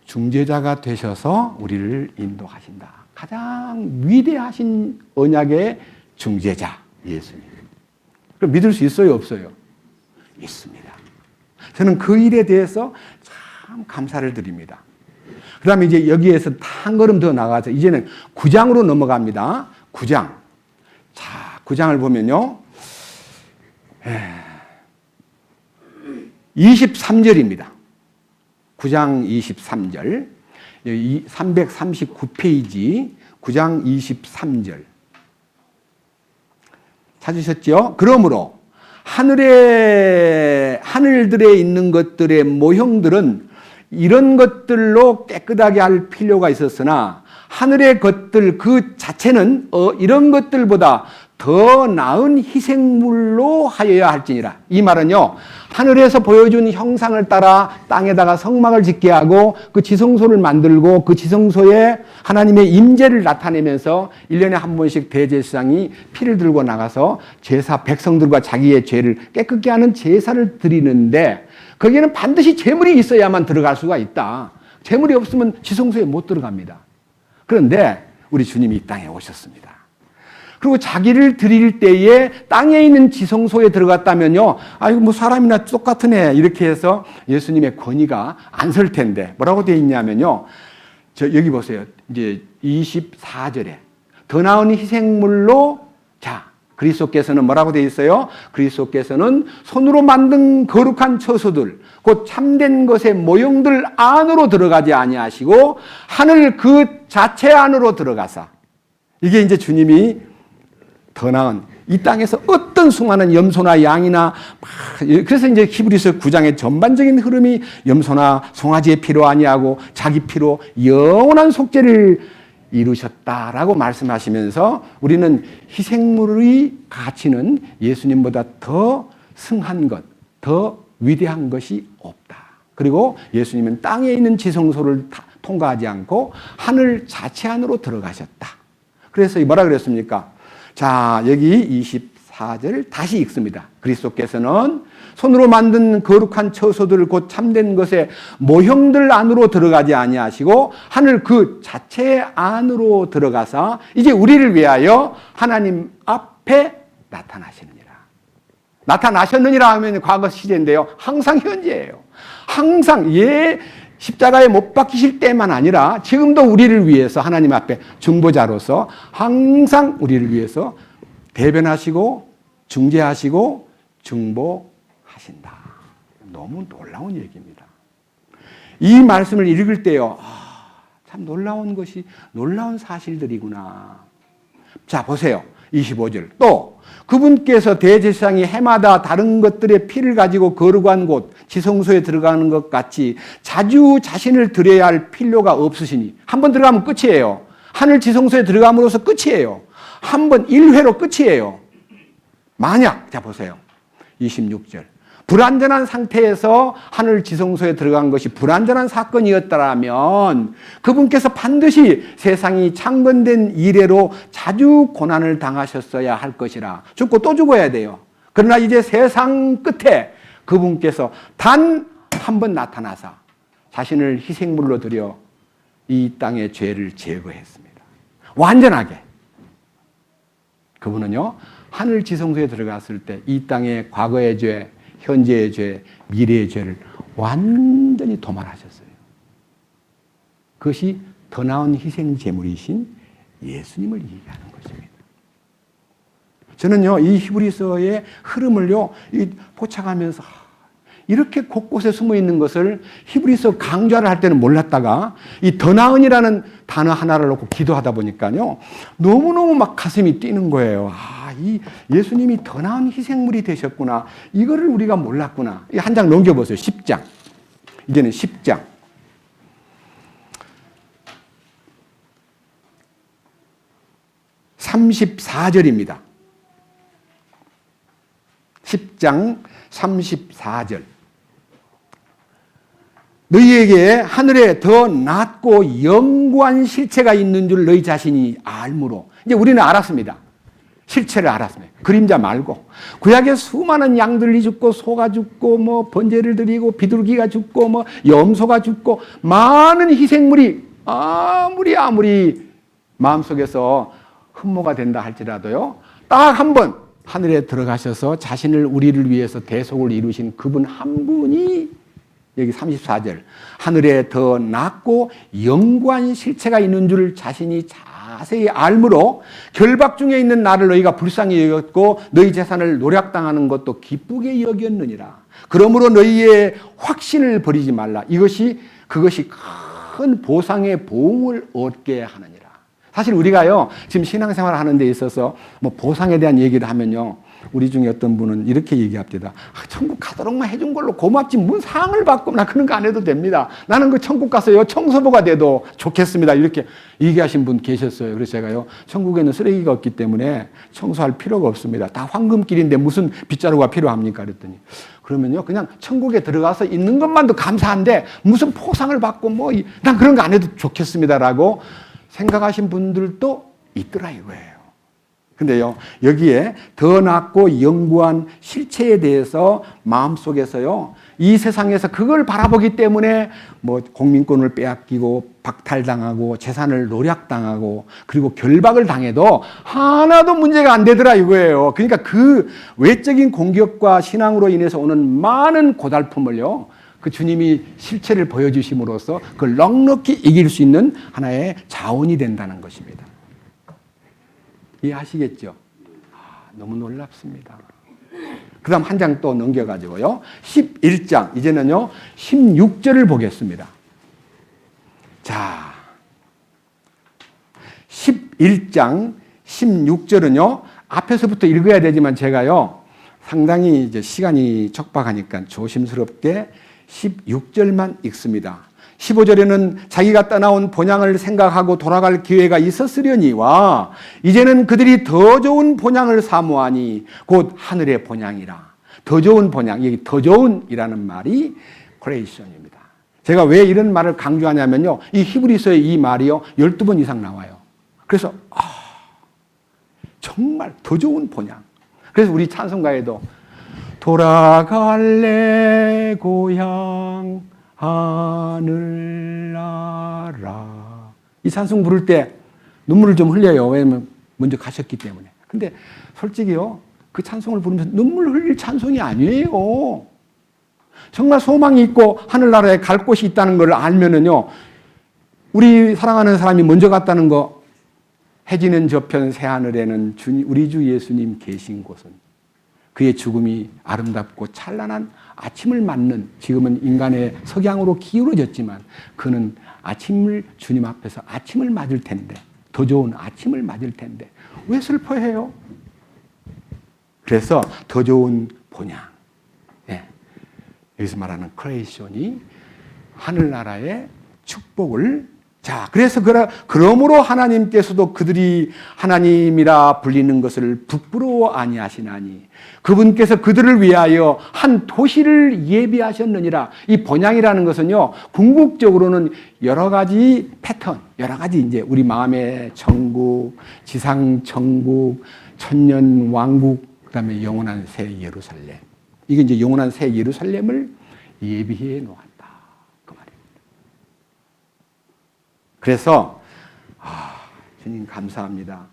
중재자가 되셔서 우리를 인도하신다. 가장 위대하신 언약의 중재자 예수님. 그럼 믿을 수 있어요, 없어요? 있습니다. 저는 그 일에 대해서 참 감사를 드립니다. 그 다음에 이제 여기에서 한 걸음 더 나가서 이제는 9장으로 넘어갑니다. 9장. 자, 9장을 보면요. 23절입니다. 9장 23절. 339페이지 9장 23절. 찾으셨죠? 그러므로 하늘들에 있는 것들의 모형들은 이런 것들로 깨끗하게 할 필요가 있었으나 하늘의 것들 그 자체는 이런 것들보다 더 나은 희생물로 하여야 할지니라. 이 말은요, 하늘에서 보여준 형상을 따라 땅에다가 성막을 짓게 하고 그 지성소를 만들고 그 지성소에 하나님의 임재를 나타내면서 1년에 한 번씩 대제사장이 피를 들고 나가서 백성들과 자기의 죄를 깨끗게 하는 제사를 드리는데 거기에는 반드시 제물이 있어야만 들어갈 수가 있다. 제물이 없으면 지성소에 못 들어갑니다. 그런데 우리 주님이 이 땅에 오셨습니다. 그리고 자기를 드릴 때에 땅에 있는 지성소에 들어갔다면요, 뭐 사람이나 똑같은 애 이렇게 해서 예수님의 권위가 안 설 텐데 뭐라고 되어 있냐면요, 여기 보세요. 이제 24절에 더 나은 희생물로 그리스도께서는 뭐라고 되어 있어요? 그리스도께서는 손으로 만든 거룩한 처소들 곧 참된 것의 모형들 안으로 들어가지 아니하시고 하늘 그 자체 안으로 들어가사. 이게 이제 주님이 더 나은 이 땅에서 어떤 수많은 염소나 양이나 그래서 이제 히브리서 9장의 전반적인 흐름이 염소나 송아지의 피로 아니하고 자기 피로 영원한 속죄를 이루셨다라고 말씀하시면서 우리는 희생물의 가치는 예수님보다 더 승한 것, 더 위대한 것이 없다. 그리고 예수님은 땅에 있는 지성소를 통과하지 않고 하늘 자체 안으로 들어가셨다. 그래서 뭐라 그랬습니까? 자, 여기 24절 다시 읽습니다. 그리스도께서는 손으로 만든 거룩한 처소들 곧 참된 것의 모형들 안으로 들어가지 아니하시고 하늘 그 자체 안으로 들어가사 이제 우리를 위하여 하나님 앞에 나타나시느니라. 나타나셨느니라 하면 과거 시제인데요. 항상 현재예요. 항상 십자가에 못 박히실 때만 아니라 지금도 우리를 위해서 하나님 앞에 중보자로서 항상 우리를 위해서 대변하시고 중재하시고 중보하신다. 너무 놀라운 얘기입니다. 이 말씀을 읽을 때요, 참 놀라운 사실들이구나. 자, 보세요. 25절. 또 그분께서 대제사장이 해마다 다른 것들의 피를 가지고 거룩한 곳 지성소에 들어가는 것 같이 자주 자신을 드려야 할 필요가 없으시니 한 번 들어가면 끝이에요. 하늘 지성소에 들어감으로써 끝이에요. 한 번 1회로 끝이에요. 만약 자 보세요. 26절. 불완전한 상태에서 하늘 지성소에 들어간 것이 불완전한 사건이었다면 그분께서 반드시 세상이 창건된 이래로 자주 고난을 당하셨어야 할 것이라. 죽고 또 죽어야 돼요. 그러나 이제 세상 끝에 그분께서 단 한 번 나타나사 자신을 희생물로 드려 이 땅의 죄를 제거했습니다. 완전하게. 그분은요, 하늘 지성소에 들어갔을 때 이 땅의 과거의 죄, 현재의 죄, 미래의 죄를 완전히 도말하셨어요. 그것이 더 나은 희생 제물이신 예수님을 얘기하는 것입니다. 저는요, 이 히브리서의 흐름을요, 포착하면서 이렇게 곳곳에 숨어 있는 것을 히브리서 강좌를 할 때는 몰랐다가 이 더 나은이라는 단어 하나를 놓고 기도하다 보니까요, 너무너무 막 가슴이 뛰는 거예요. 이 예수님이 더 나은 희생물이 되셨구나. 이거를 우리가 몰랐구나. 한 장 넘겨보세요. 10장. 이제는 10장. 34절입니다. 10장 34절. 너희에게 하늘에 더 낫고 영구한 실체가 있는 줄 너희 자신이 알므로. 이제 우리는 알았습니다. 실체를 알았습니다. 그림자 말고. 구약에 수많은 양들이 죽고 소가 죽고 뭐 번제를 드리고 비둘기가 죽고 뭐 염소가 죽고 많은 희생물이 아무리 마음속에서 흠모가 된다 할지라도요. 딱 한 번 하늘에 들어가셔서 자신을 우리를 위해서 대속을 이루신 그분 한 분이 여기 34절 하늘에 더 낫고 영구한 실체가 있는 줄 자신이 자세히 알므로 결박 중에 있는 나를 너희가 불쌍히 여겼고 너희 재산을 노략당하는 것도 기쁘게 여겼느니라. 그러므로 너희의 확신을 버리지 말라. 그것이 큰 보상의 보응을 얻게 하느니라. 사실 우리가요 지금 신앙생활 하는 데 있어서 뭐 보상에 대한 얘기를 하면요 우리 중에 어떤 분은 이렇게 얘기합니다. 천국 가도록만 해준 걸로 고맙지 뭔 상을 받고 나 그런 거 안 해도 됩니다. 나는 그 천국 가서요 청소부가 돼도 좋겠습니다. 이렇게 얘기하신 분 계셨어요. 그래서 제가요 천국에는 쓰레기가 없기 때문에 청소할 필요가 없습니다. 다 황금길인데 무슨 빗자루가 필요합니까? 그랬더니 그러면요 그냥 천국에 들어가서 있는 것만도 감사한데 무슨 포상을 받고 뭐 난 그런 거 안 해도 좋겠습니다라고 생각하신 분들도 있더라 이거예요. 근데요, 여기에 더 낫고 영구한 실체에 대해서 마음속에서요, 이 세상에서 그걸 바라보기 때문에 뭐 공민권을 빼앗기고 박탈당하고 재산을 노략당하고 그리고 결박을 당해도 하나도 문제가 안 되더라 이거예요. 그러니까 그 외적인 공격과 신앙으로 인해서 오는 많은 고달픔을요, 그 주님이 실체를 보여주심으로써 그걸 넉넉히 이길 수 있는 하나의 자원이 된다는 것입니다. 이해하시겠죠? 너무 놀랍습니다. 그 다음 한 장 또 넘겨가지고요. 11장, 이제는요, 16절을 보겠습니다. 자, 11장 16절은요, 앞에서부터 읽어야 되지만 제가요, 상당히 이제 시간이 촉박하니까 조심스럽게 16절만 읽습니다. 15절에는 자기가 떠나온 본향을 생각하고 돌아갈 기회가 있었으려니와 이제는 그들이 더 좋은 본향을 사모하니 곧 하늘의 본향이라. 더 좋은 본향, 여기 더 좋은이라는 말이 크레이션입니다. 제가 왜 이런 말을 강조하냐면요, 이 히브리서의 이 말이요 12번 이상 나와요. 그래서 정말 더 좋은 본향. 그래서 우리 찬송가에도 돌아갈래 고향 하늘나라, 이 찬송 부를 때 눈물을 좀 흘려요. 왜냐면 먼저 가셨기 때문에. 근데 솔직히요, 그 찬송을 부르면서 눈물 흘릴 찬송이 아니에요. 정말 소망이 있고 하늘나라에 갈 곳이 있다는 걸 알면은요, 우리 사랑하는 사람이 먼저 갔다는 거, 해지는 저편 새하늘에는 우리 주 예수님 계신 곳은 그의 죽음이 아름답고 찬란한 아침을 맞는, 지금은 인간의 석양으로 기울어졌지만 그는 아침을, 주님 앞에서 아침을 맞을 텐데, 더 좋은 아침을 맞을 텐데 왜 슬퍼해요? 그래서 더 좋은 본향, 여기서 말하는 크레이션이 하늘나라의 축복을, 자, 그래서 그러므로 하나님께서도 그들이 하나님이라 불리는 것을 부끄러워 아니하시나니 그분께서 그들을 위하여 한 도시를 예비하셨느니라. 이 본향이라는 것은요, 궁극적으로는 여러 가지 패턴, 여러 가지 이제 우리 마음의 천국, 지상 천국, 천년 왕국, 그다음에 영원한 새 예루살렘. 이게 이제 영원한 새 예루살렘을 예비해 놓았다. 그 말입니다. 그래서 주님 감사합니다.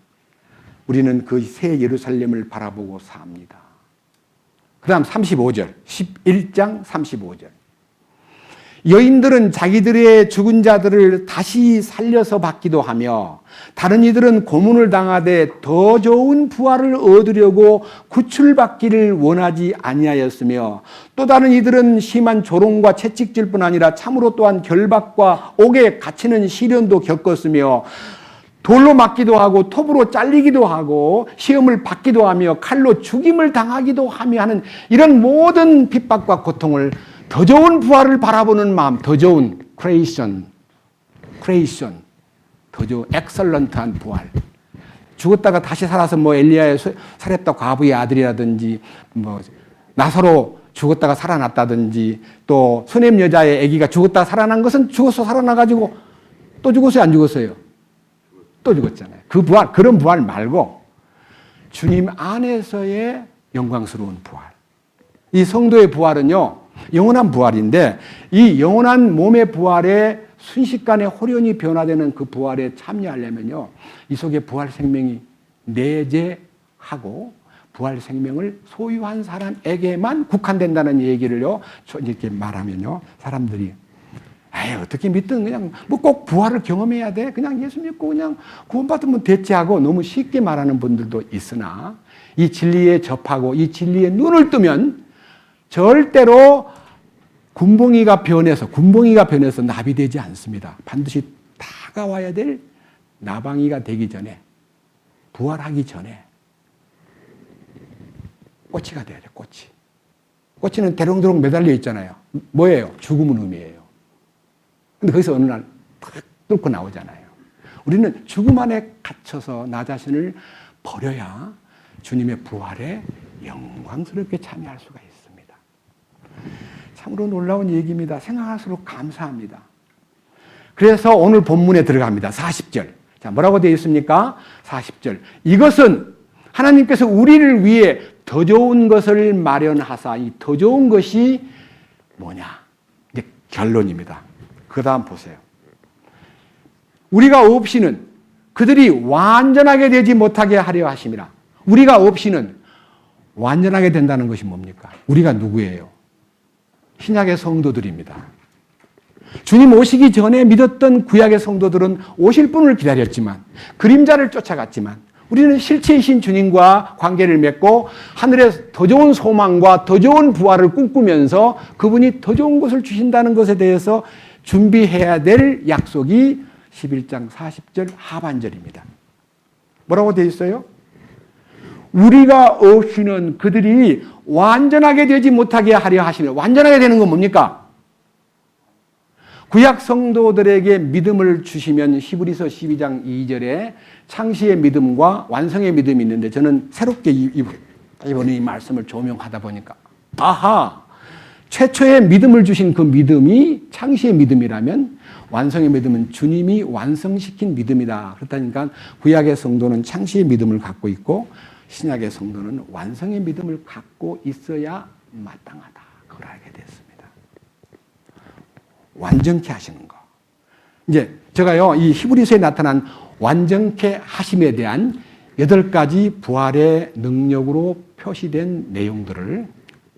우리는 그 새 예루살렘을 바라보고 삽니다. 그 다음 35절, 11장 35절. 여인들은 자기들의 죽은 자들을 다시 살려서 받기도 하며 다른 이들은 고문을 당하되 더 좋은 부활을 얻으려고 구출받기를 원하지 아니하였으며 또 다른 이들은 심한 조롱과 채찍질뿐 아니라 참으로 또한 결박과 옥에 갇히는 시련도 겪었으며 돌로 맞기도 하고 톱으로 잘리기도 하고 시험을 받기도 하며 칼로 죽임을 당하기도 하며 하는 이런 모든 핍박과 고통을 더 좋은 부활을 바라보는 마음, 더 좋은 크레이션, 더 좋은 엑설런트한 부활. 죽었다가 다시 살아서 뭐 엘리야의 사렙다 과부의 아들이라든지 뭐 나사로 죽었다가 살아났다든지 또 수넴 여자의 아기가 죽었다가 살아난 것은 죽어서 살아나가지고 또 죽었어요, 안 죽었어요? 또 죽었잖아요. 그 부활, 그런 부활 말고 주님 안에서의 영광스러운 부활. 이 성도의 부활은요, 영원한 부활인데 이 영원한 몸의 부활에 순식간에 호련히 변화되는 그 부활에 참여하려면요, 이 속에 부활 생명이 내재하고 부활 생명을 소유한 사람에게만 국한된다는 얘기를요, 이렇게 말하면요, 사람들이 에이, 어떻게 믿든 그냥 뭐 꼭 부활을 경험해야 돼? 그냥 예수 믿고 그냥 구원받으면 됐지 하고 너무 쉽게 말하는 분들도 있으나 이 진리에 접하고 이 진리에 눈을 뜨면 절대로 군봉이가 변해서 나비되지 않습니다. 반드시 다가와야 될 나방이가 되기 전에, 부활하기 전에 꼬치가 돼야 돼요, 꼬치. 꼬치는 대롱대롱 매달려 있잖아요. 뭐예요? 죽음은 의미예요. 근데 거기서 어느 날 탁 뚫고 나오잖아요. 우리는 죽음 안에 갇혀서 나 자신을 버려야 주님의 부활에 영광스럽게 참여할 수가 있습니다. 참으로 놀라운 얘기입니다. 생각할수록 감사합니다. 그래서 오늘 본문에 들어갑니다. 40절. 자, 뭐라고 되어 있습니까? 40절. 이것은 하나님께서 우리를 위해 더 좋은 것을 마련하사, 이 더 좋은 것이 뭐냐? 이제 결론입니다. 그 다음 보세요. 우리가 없이는 그들이 완전하게 되지 못하게 하려 하심이라. 우리가 없이는 완전하게 된다는 것이 뭡니까? 우리가 누구예요? 신약의 성도들입니다. 주님 오시기 전에 믿었던 구약의 성도들은 오실 분을 기다렸지만, 그림자를 쫓아갔지만, 우리는 실체이신 주님과 관계를 맺고 하늘에 더 좋은 소망과 더 좋은 부활을 꿈꾸면서 그분이 더 좋은 것을 주신다는 것에 대해서 준비해야 될 약속이 11장 40절 하반절입니다. 뭐라고 되어 있어요? 우리가 없이는 그들이 완전하게 되지 못하게 하려 하시며, 완전하게 되는 건 뭡니까? 구약 성도들에게 믿음을 주시면 히브리서 12장 2절에 창시의 믿음과 완성의 믿음이 있는데, 저는 새롭게 이번에 이 말씀을 조명하다 보니까 아하, 최초의 믿음을 주신 그 믿음이 창시의 믿음이라면 완성의 믿음은 주님이 완성시킨 믿음이다. 그렇다니까 구약의 성도는 창시의 믿음을 갖고 있고 신약의 성도는 완성의 믿음을 갖고 있어야 마땅하다. 그걸 알게 됐습니다. 완전케 하시는 거. 이제 제가요, 이 히브리서에 나타난 완전케 하심에 대한 8가지 부활의 능력으로 표시된 내용들을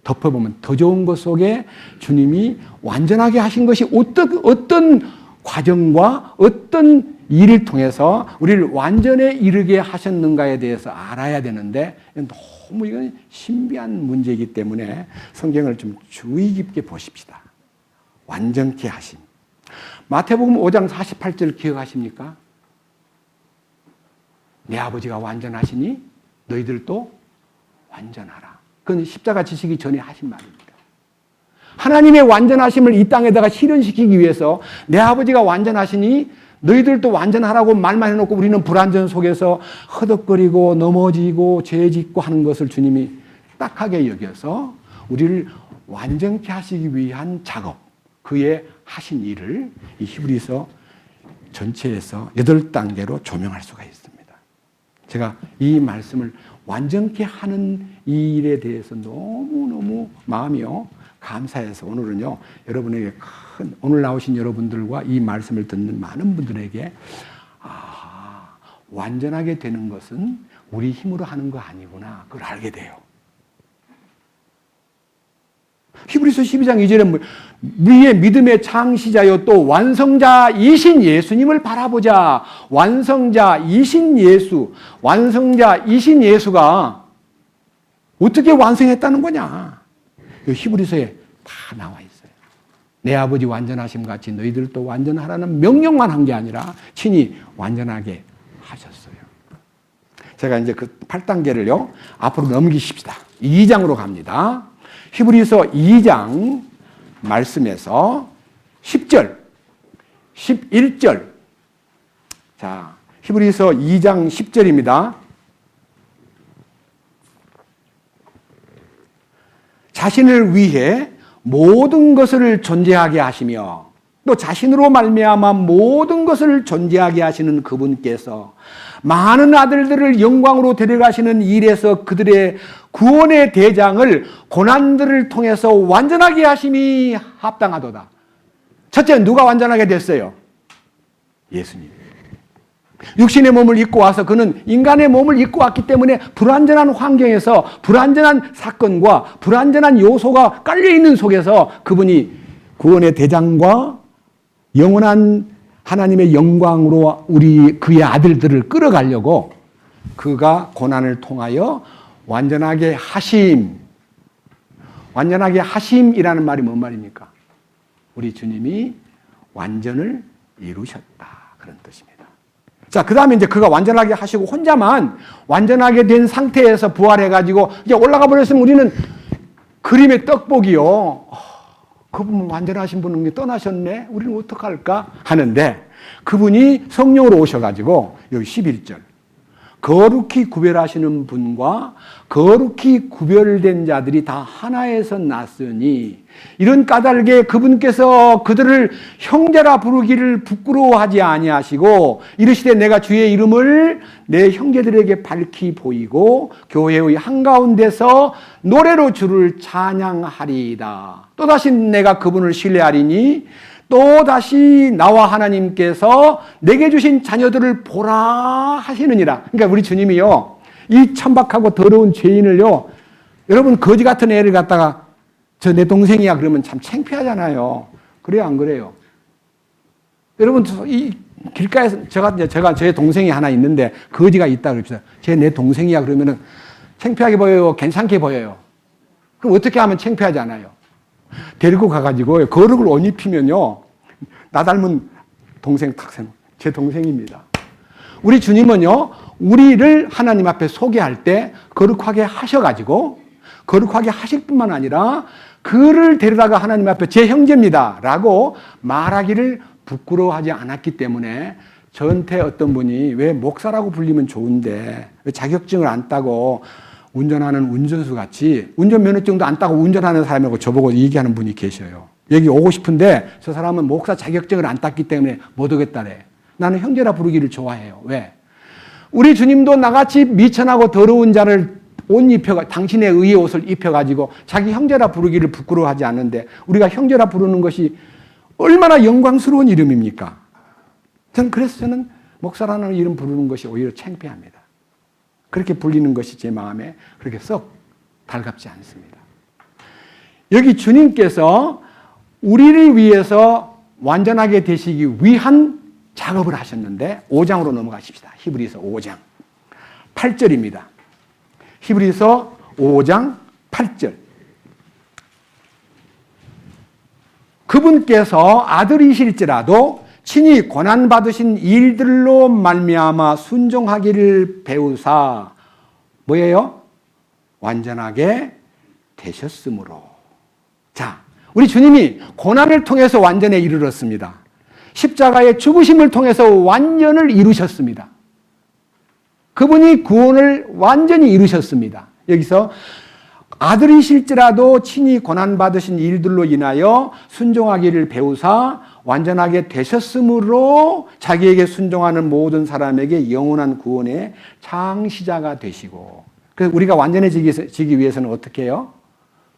덮어보면 더 좋은 것 속에 주님이 완전하게 하신 것이 어떤 과정과 어떤 일을 통해서 우리를 완전에 이르게 하셨는가에 대해서 알아야 되는데, 너무 이건 신비한 문제이기 때문에 성경을 좀 주의 깊게 보십시다. 완전케 하심. 마태복음 5장 48절 기억하십니까? 내 아버지가 완전하시니 너희들도 완전하라. 그건 십자가 지시기 전에 하신 말입니다. 하나님의 완전하심을 이 땅에다가 실현시키기 위해서 내 아버지가 완전하시니 너희들도 완전하라고 말만 해놓고 우리는 불완전 속에서 허덕거리고 넘어지고 죄짓고 하는 것을 주님이 딱하게 여겨서 우리를 완전케 하시기 위한 작업, 그의 하신 일을 이 히브리서 전체에서 8단계로 조명할 수가 있습니다. 제가 이 말씀을 완전케 하는 이 일에 대해서 너무너무 마음이요 감사해서 오늘은요, 여러분에게 오늘 나오신 여러분들과 이 말씀을 듣는 많은 분들에게 완전하게 되는 것은 우리 힘으로 하는 거 아니구나, 그걸 알게 돼요. 히브리서 12장 2절에 우리의 믿음의 창시자요 또 완성자이신 예수님을 바라보자. 완성자이신 예수, 완성자이신 예수가 어떻게 완성했다는 거냐? 히브리서에 다 나와 있어요. 내 아버지 완전하심 같이 너희들도 완전하라는 명령만 한 게 아니라 친히 완전하게 하셨어요. 제가 이제 그 8단계를요, 앞으로 넘기십시다. 2장으로 갑니다. 히브리서 2장 말씀에서 10절, 11절. 자, 히브리서 2장 10절입니다. 자신을 위해 모든 것을 존재하게 하시며 또 자신으로 말미암아 모든 것을 존재하게 하시는 그분께서 많은 아들들을 영광으로 데려가시는 일에서 그들의 구원의 대장을 고난들을 통해서 완전하게 하심이 합당하도다. 첫째, 누가 완전하게 됐어요? 예수님. 육신의 몸을 입고 와서 그는 인간의 몸을 입고 왔기 때문에 불완전한 환경에서 불완전한 사건과 불완전한 요소가 깔려있는 속에서 그분이 구원의 대장과 영원한 하나님의 영광으로 그의 아들들을 끌어가려고 그가 고난을 통하여 완전하게 하심. 완전하게 하심이라는 말이 뭔 말입니까? 우리 주님이 완전을 이루셨다. 그런 뜻입니다. 자, 그 다음에 이제 그가 완전하게 하시고 혼자만 완전하게 된 상태에서 부활해가지고 이제 올라가 버렸으면 우리는 그림의 떡볶이요. 그분 완전하신 분은 떠나셨네? 우리는 어떡할까? 하는데 그분이 성령으로 오셔가지고 여기 11절. 거룩히 구별하시는 분과 거룩히 구별된 자들이 다 하나에서 났으니 이런 까닭에 그분께서 그들을 형제라 부르기를 부끄러워하지 아니하시고 이르시되 내가 주의 이름을 내 형제들에게 밝히 보이고 교회의 한가운데서 노래로 주를 찬양하리이다. 또다시 내가 그분을 신뢰하리니 또다시 나와 하나님께서 내게 주신 자녀들을 보라 하시느니라. 그러니까 우리 주님이요, 이 천박하고 더러운 죄인을요, 여러분 거지 같은 애를 갖다가 저 내 동생이야 그러면 참 창피하잖아요. 그래요, 안 그래요? 여러분 이 길가에서 제가 제 동생이 하나 있는데 거지가 있다 그럽시다. 쟤 내 동생이야 그러면은 창피하게 보여요, 괜찮게 보여요? 그럼 어떻게 하면 창피하지 않아요? 데리고 가가지고 거룩을 옷 입히면요, 나 닮은 동생 탁 세워. 제 동생입니다. 우리 주님은요, 우리를 하나님 앞에 소개할 때 거룩하게 하셔가지고 거룩하게 하실 뿐만 아니라 그를 데려다가 하나님 앞에 제 형제입니다 라고 말하기를 부끄러워하지 않았기 때문에 저한테 어떤 분이 왜 목사라고 불리면 좋은데 왜 자격증을 안 따고 운전하는 운전수 같이 운전면허증도 안 따고 운전하는 사람이라고 저보고 얘기하는 분이 계셔요. 여기 오고 싶은데 저 사람은 목사 자격증을 안 땄기 때문에 못 오겠다래. 나는 형제라 부르기를 좋아해요. 왜? 우리 주님도 나같이 미천하고 더러운 자를 옷 입혀가 당신의 의의 옷을 입혀가지고 자기 형제라 부르기를 부끄러워하지 않는데 우리가 형제라 부르는 것이 얼마나 영광스러운 이름입니까? 그래서 저는 목사라는 이름 부르는 것이 오히려 창피합니다. 그렇게 불리는 것이 제 마음에 그렇게 썩 달갑지 않습니다. 여기 주님께서 우리를 위해서 완전하게 되시기 위한 작업을 하셨는데 5장으로 넘어가십시다. 히브리서 5장 8절입니다. 히브리서 5장 8절. 그분께서 아들이실지라도 친히 고난받으신 일들로 말미암아 순종하기를 배우사 뭐예요? 완전하게 되셨으므로. 자, 우리 주님이 고난을 통해서 완전에 이르렀습니다. 십자가의 죽으심을 통해서 완전을 이루셨습니다. 그분이 구원을 완전히 이루셨습니다. 여기서 아들이실지라도 친히 고난받으신 일들로 인하여 순종하기를 배우사 완전하게 되셨으므로 자기에게 순종하는 모든 사람에게 영원한 구원의 창시자가 되시고. 그래서 우리가 완전해지기 위해서는 어떻게 해요?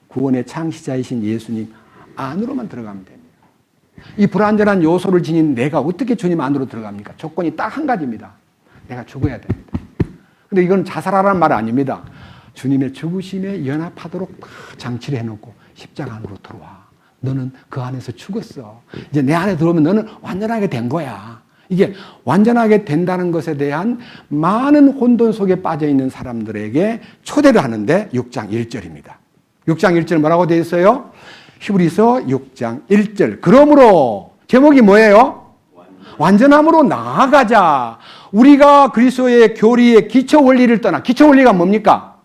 구원의 창시자이신 예수님 안으로만 들어가면 됩니다. 이 불완전한 요소를 지닌 내가 어떻게 주님 안으로 들어갑니까? 조건이 딱 한 가지입니다. 내가 죽어야 됩니다. 근데 이건 자살하라는 말 아닙니다. 주님의 죽으심에 연합하도록 장치를 해놓고 십자가 안으로 들어와. 너는 그 안에서 죽었어. 이제 내 안에 들어오면 너는 완전하게 된 거야. 이게 완전하게 된다는 것에 대한 많은 혼돈 속에 빠져있는 사람들에게 초대를 하는데 6장 1절입니다. 6장 1절 뭐라고 되어 있어요? 히브리서 6장 1절. 그러므로 제목이 뭐예요? 완전함으로 나아가자. 우리가 그리스도의 교리의 기초 원리를 떠나, 기초 원리가 뭡니까?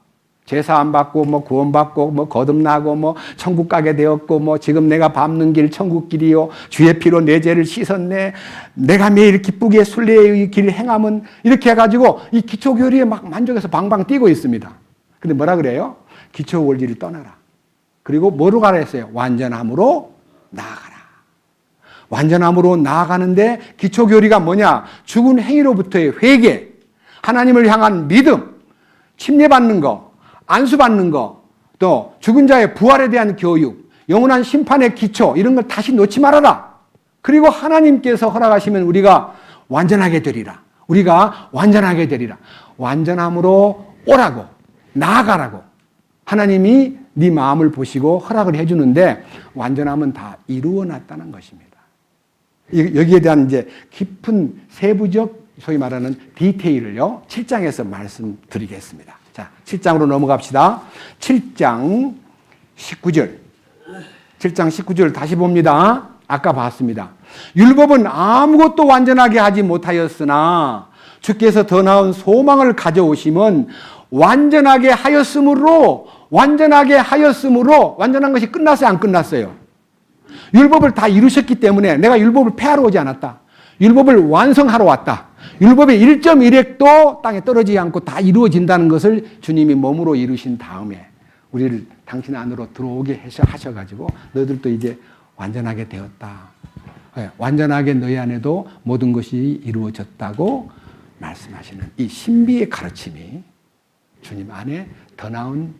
제사 안 받고, 구원받고, 거듭나고, 천국 가게 되었고, 지금 내가 밟는 길 천국 길이요. 주의 피로 내 죄를 씻었네. 내가 매일 기쁘게 순례의 길 행함은, 이렇게 해가지고 이 기초 교리에 막 만족해서 방방 뛰고 있습니다. 근데 뭐라 그래요? 기초 원리를 떠나라. 그리고 뭐로 가라 했어요? 완전함으로 나아가라. 완전함으로 나아가는데 기초 교리가 뭐냐? 죽은 행위로부터의 회개, 하나님을 향한 믿음, 침례받는 거, 안수받는 거, 또 죽은 자의 부활에 대한 교육, 영원한 심판의 기초, 이런 걸 다시 놓지 말아라. 그리고 하나님께서 허락하시면 우리가 완전하게 되리라. 우리가 완전하게 되리라. 완전함으로 오라고, 나아가라고. 하나님이 네 마음을 보시고 허락을 해주는데 완전함은 다 이루어 놨다는 것입니다. 여기에 대한 이제 깊은 세부적 소위 말하는 디테일을요, 7장에서 말씀드리겠습니다. 자, 7장으로 넘어갑시다. 7장 19절. 7장 19절 다시 봅니다. 아까 봤습니다. 율법은 아무것도 완전하게 하지 못하였으나 주께서 더 나은 소망을 가져오심은 완전하게 하였으므로 완전한 것이 끝났어요, 안 끝났어요? 율법을 다 이루셨기 때문에 내가 율법을 폐하러 오지 않았다. 율법을 완성하러 왔다. 율법의 1.1획도 땅에 떨어지지 않고 다 이루어진다는 것을 주님이 몸으로 이루신 다음에 우리를 당신 안으로 들어오게 하셔가지고 너희들도 이제 완전하게 되었다. 완전하게 너희 안에도 모든 것이 이루어졌다고 말씀하시는 이 신비의 가르침이 주님 안에 더 나은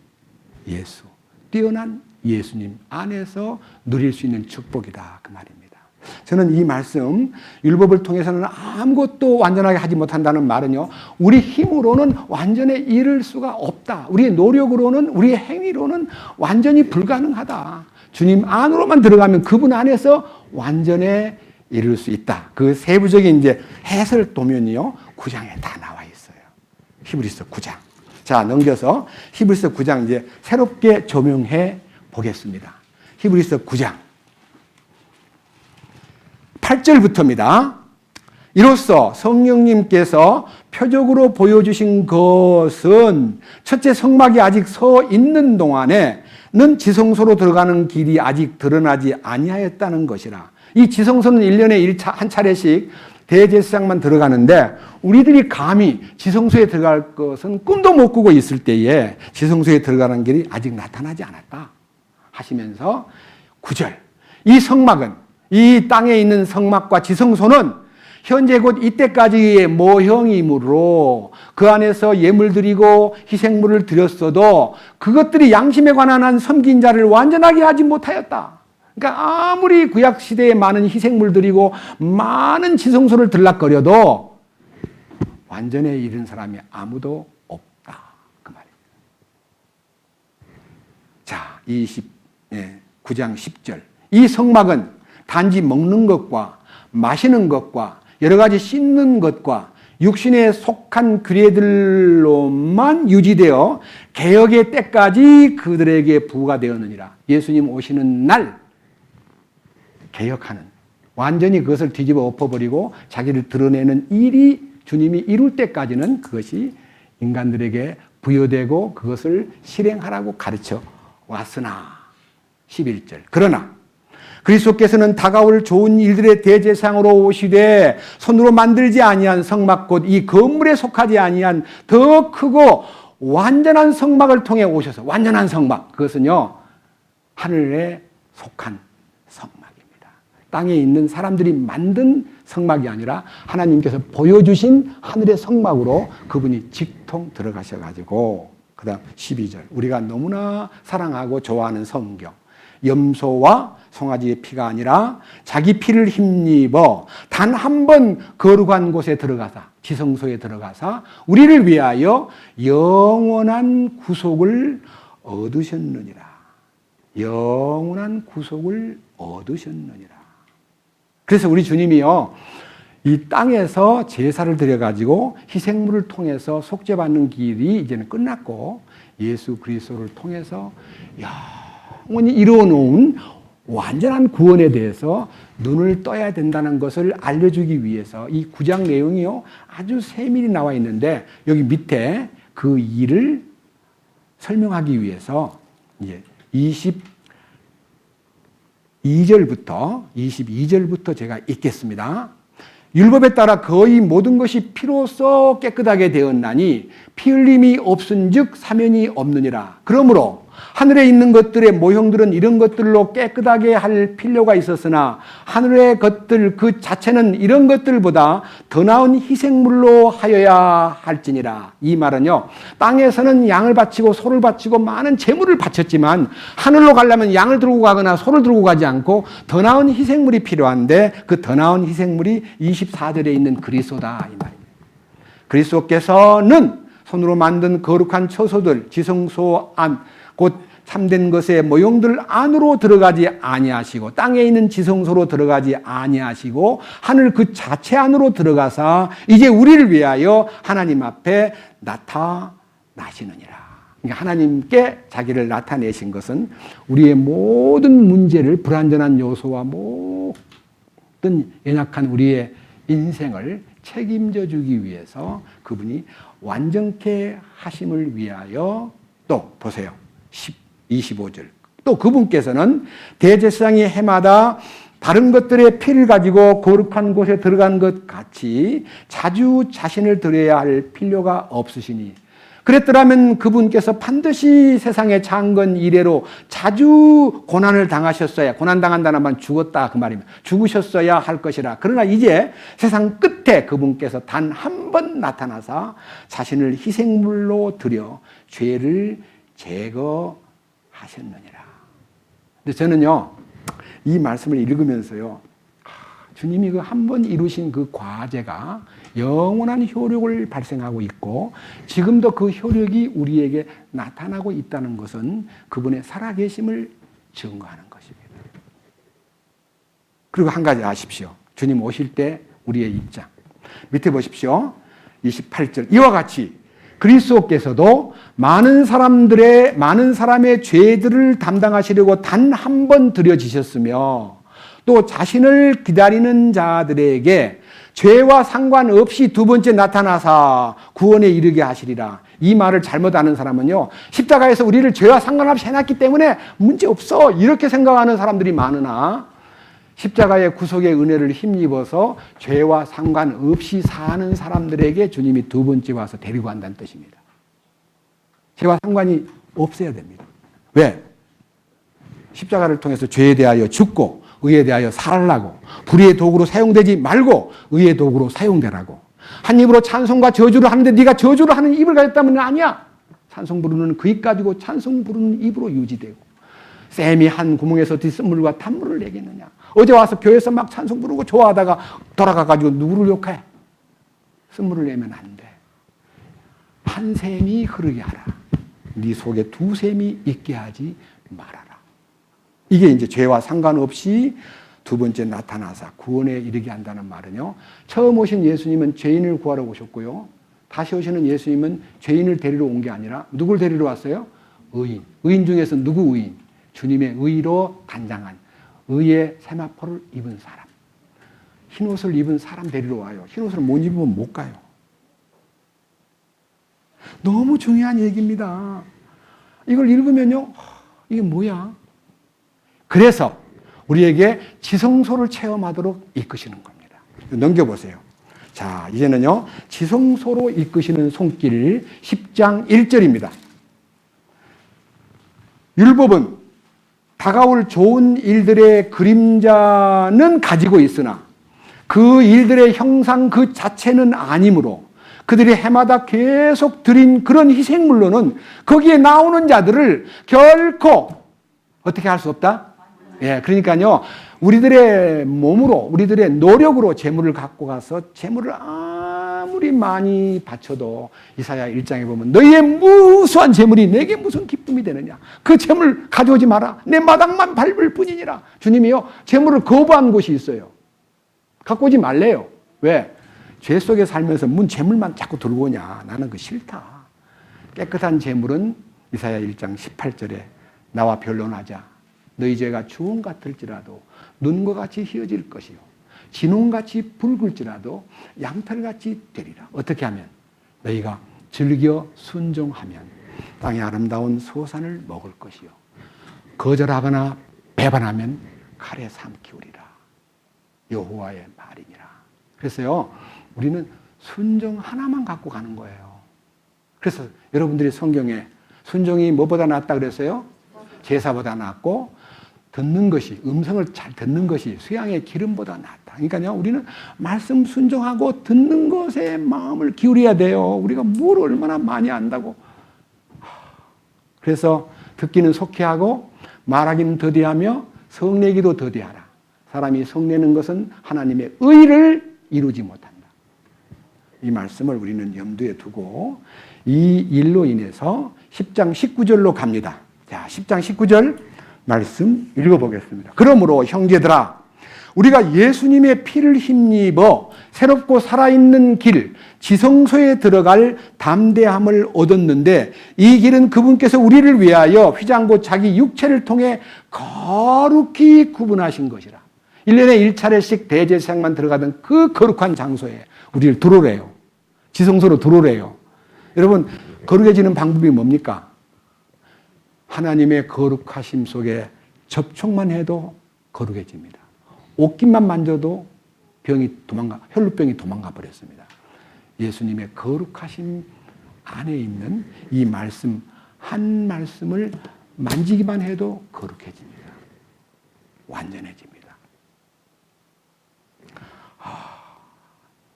예수, 뛰어난 예수님 안에서 누릴 수 있는 축복이다, 그 말입니다. 저는 이 말씀, 율법을 통해서는 아무것도 완전하게 하지 못한다는 말은요, 우리 힘으로는 완전히 이룰 수가 없다. 우리의 노력으로는, 우리의 행위로는 완전히 불가능하다. 주님 안으로만 들어가면 그분 안에서 완전히 이룰 수 있다. 그 세부적인 이제 해설 도면이요, 9장에 다 나와 있어요. 히브리서 9장. 자, 넘겨서 히브리서 9장 이제 새롭게 조명해 보겠습니다. 히브리서 9장 8절부터입니다. 이로써 성령님께서 표적으로 보여주신 것은 첫째 성막이 아직 서 있는 동안에는 지성소로 들어가는 길이 아직 드러나지 아니하였다는 것이라. 이 지성소는 1년에 한 차례씩 대제사장만 들어가는데 우리들이 감히 지성소에 들어갈 것은 꿈도 못 꾸고 있을 때에 지성소에 들어가는 길이 아직 나타나지 않았다 하시면서 9절, 이 성막은, 이 땅에 있는 성막과 지성소는 현재 곧 이때까지의 모형이므로 그 안에서 예물 드리고 희생물을 드렸어도 그것들이 양심에 관한 한 섬긴 자를 완전하게 하지 못하였다. 그러니까 아무리 구약 시대에 많은 희생물 드리고 많은 지성소를 들락거려도 완전에 이른 사람이 아무도 없다, 그 말입니다. 자, 9장 10절. 이 성막은 단지 먹는 것과 마시는 것과 여러 가지 씻는 것과 육신에 속한 규례들로만 유지되어 개혁의 때까지 그들에게 부과되었느니라. 예수님 오시는 날 개혁하는, 완전히 그것을 뒤집어 엎어버리고 자기를 드러내는 일이 주님이 이룰 때까지는 그것이 인간들에게 부여되고 그것을 실행하라고 가르쳐 왔으나 11절. 그러나 그리스도께서는 다가올 좋은 일들의 대제사장으로 오시되 손으로 만들지 아니한 성막 곧 이 건물에 속하지 아니한 더 크고 완전한 성막을 통해 오셔서, 완전한 성막, 그것은요 하늘에 속한 성막입니다. 땅에 있는 사람들이 만든 성막이 아니라 하나님께서 보여주신 하늘의 성막으로 그분이 직통 들어가셔가지고, 그 다음 12절, 우리가 너무나 사랑하고 좋아하는 성경, 염소와 송아지의 피가 아니라 자기 피를 힘입어 단 한 번 거룩한 곳에 들어가사, 지성소에 들어가사 우리를 위하여 영원한 구속을 얻으셨느니라. 영원한 구속을 얻으셨느니라. 그래서 우리 주님이요, 이 땅에서 제사를 드려가지고 희생물을 통해서 속죄받는 길이 이제는 끝났고 예수 그리스도를 통해서 영원히 이루어놓은 완전한 구원에 대해서 눈을 떠야 된다는 것을 알려주기 위해서 이 9장 내용이요 아주 세밀히 나와 있는데 여기 밑에 그 일을 설명하기 위해서 이제 22절부터 제가 읽겠습니다. 율법에 따라 거의 모든 것이 피로써 깨끗하게 되었나니 피 흘림이 없은즉 사면이 없느니라. 그러므로 하늘에 있는 것들의 모형들은 이런 것들로 깨끗하게 할 필요가 있었으나 하늘의 것들 그 자체는 이런 것들보다 더 나은 희생물로 하여야 할지니라. 이 말은요, 땅에서는 양을 바치고 소를 바치고 많은 제물을 바쳤지만 하늘로 가려면 양을 들고 가거나 소를 들고 가지 않고 더 나은 희생물이 필요한데 그 더 나은 희생물이 24절에 있는 그리스도다 이 말입니다. 그리스도께서는 손으로 만든 거룩한 처소들 지성소 안 곧 참된 것의 모형들 안으로 들어가지 아니하시고 땅에 있는 지성소로 들어가지 아니하시고 하늘 그 자체 안으로 들어가사 이제 우리를 위하여 하나님 앞에 나타나시느니라. 그러니까 하나님께 자기를 나타내신 것은 우리의 모든 문제를 불완전한 요소와 모든 연약한 우리의 인생을 책임져 주기 위해서 그분이 완전케 하심을 위하여 또 보세요. 25절. 또 그분께서는 대제사장이 해마다 다른 것들의 피를 가지고 거룩한 곳에 들어간 것 같이 자주 자신을 드려야 할 필요가 없으시니 그랬더라면 그분께서 반드시 세상의 장건 이래로 자주 고난을 당하셨어야 고난당한다는 말은 죽었다 그 말입니다. 죽으셨어야 할 것이라. 그러나 이제 세상 끝에 그분께서 단 한 번 나타나사 자신을 희생물로 드려 죄를 제거하셨느니라. 근데 저는요, 이 말씀을 읽으면서요, 주님이 그 한 번 이루신 그 과제가 영원한 효력을 발생하고 있고, 지금도 그 효력이 우리에게 나타나고 있다는 것은 그분의 살아계심을 증거하는 것입니다. 그리고 한 가지 아십시오. 주님 오실 때 우리의 입장. 밑에 보십시오. 28절. 이와 같이 그리스도께서도 많은 사람의 죄들을 담당하시려고 단 한 번 드려지셨으며 또 자신을 기다리는 자들에게 죄와 상관없이 두 번째 나타나사 구원에 이르게 하시리라. 이 말을 잘못 아는 사람은요, 십자가에서 우리를 죄와 상관없이 해놨기 때문에 문제없어 이렇게 생각하는 사람들이 많으나 십자가의 구속의 은혜를 힘입어서 죄와 상관없이 사는 사람들에게 주님이 두 번째 와서 데리고 간다는 뜻입니다. 죄와 상관이 없어야 됩니다. 왜? 십자가를 통해서 죄에 대하여 죽고 의에 대하여 살라고, 불의의 도구로 사용되지 말고 의의 도구로 사용되라고. 한 입으로 찬송과 저주를 하는데 네가 저주를 하는 입을 가졌다면 아니야. 찬송 부르는 그 입 가지고 찬송 부르는 입으로 유지되고, 샘이 한 구멍에서 뒷물과 탄물을 내겠느냐. 어제 와서 교회에서 막 찬송 부르고 좋아하다가 돌아가가지고 누구를 욕해? 쓴물을 내면 안 돼. 한 샘이 흐르게 하라. 네 속에 두 샘이 있게 하지 말아라. 이게 이제 죄와 상관없이 두 번째 나타나사 구원에 이르게 한다는 말은요, 처음 오신 예수님은 죄인을 구하러 오셨고요, 다시 오시는 예수님은 죄인을 데리러 온 게 아니라 누굴 데리러 왔어요? 의인. 의인 중에서 누구 의인? 주님의 의로 단장한 의의 세마포를 입은 사람. 흰옷을 입은 사람 데리러 와요. 흰옷을 못 입으면 못 가요. 너무 중요한 얘기입니다. 이걸 읽으면요, 이게 뭐야? 그래서 우리에게 지성소를 체험하도록 이끄시는 겁니다. 넘겨보세요. 자, 이제는요, 지성소로 이끄시는 손길 10장 1절입니다. 율법은 다가올 좋은 일들의 그림자는 가지고 있으나 그 일들의 형상 그 자체는 아니므로 그들이 해마다 계속 드린 그런 희생물로는 거기에 나오는 자들을 결코 어떻게 할 수 없다? 예, 그러니까요, 우리들의 몸으로, 우리들의 노력으로 재물을 갖고 가서 재물을 아무리 많이 바쳐도 이사야 1장에 보면 너희의 무수한 재물이 내게 무슨 기쁨이 되느냐. 그 재물 가져오지 마라. 내 마당만 밟을 뿐이니라. 주님이요, 재물을 거부한 곳이 있어요. 갖고 오지 말래요. 왜? 죄 속에 살면서 뭔 재물만 자꾸 들고 오냐. 나는 그 싫다. 깨끗한 재물은 이사야 1장 18절에 나와 변론하자. 너희 죄가 주홍 같을지라도 눈과 같이 희어질 것이요 진홍같이 붉을지라도 양털같이 되리라. 어떻게 하면? 너희가 즐겨 순종하면 땅의 아름다운 소산을 먹을 것이요 거절하거나 배반하면 칼에 삼키우리라. 여호와의 말이니라. 그래서요, 우리는 순종 하나만 갖고 가는 거예요. 그래서 여러분들이 성경에 순종이 뭐보다 낫다 그랬어요? 제사보다 낫고 듣는 것이, 음성을 잘 듣는 것이 수양의 기름보다 낫다. 그러니까요, 우리는 말씀 순종하고 듣는 것에 마음을 기울여야 돼요. 우리가 뭘 얼마나 많이 안다고. 그래서 듣기는 속히 하고 말하기는 더디하며 성내기도 더디하라. 사람이 성내는 것은 하나님의 의를 이루지 못한다. 이 말씀을 우리는 염두에 두고 이 일로 인해서 10장 19절로 갑니다. 자, 10장 19절 말씀 읽어보겠습니다. 그러므로 형제들아, 우리가 예수님의 피를 힘입어 새롭고 살아있는 길, 지성소에 들어갈 담대함을 얻었는데 이 길은 그분께서 우리를 위하여 휘장고 자기 육체를 통해 거룩히 구분하신 것이라. 1년에 1차례씩 대제사장만 들어가던 그 거룩한 장소에 우리를 들어오래요. 지성소로 들어오래요. 여러분, 거룩해지는 방법이 뭡니까? 하나님의 거룩하심 속에 접촉만 해도 거룩해집니다. 옷깃만 만져도 혈루병이 도망가 버렸습니다. 예수님의 거룩하심 안에 있는 이 말씀, 한 말씀을 만지기만 해도 거룩해집니다. 완전해집니다.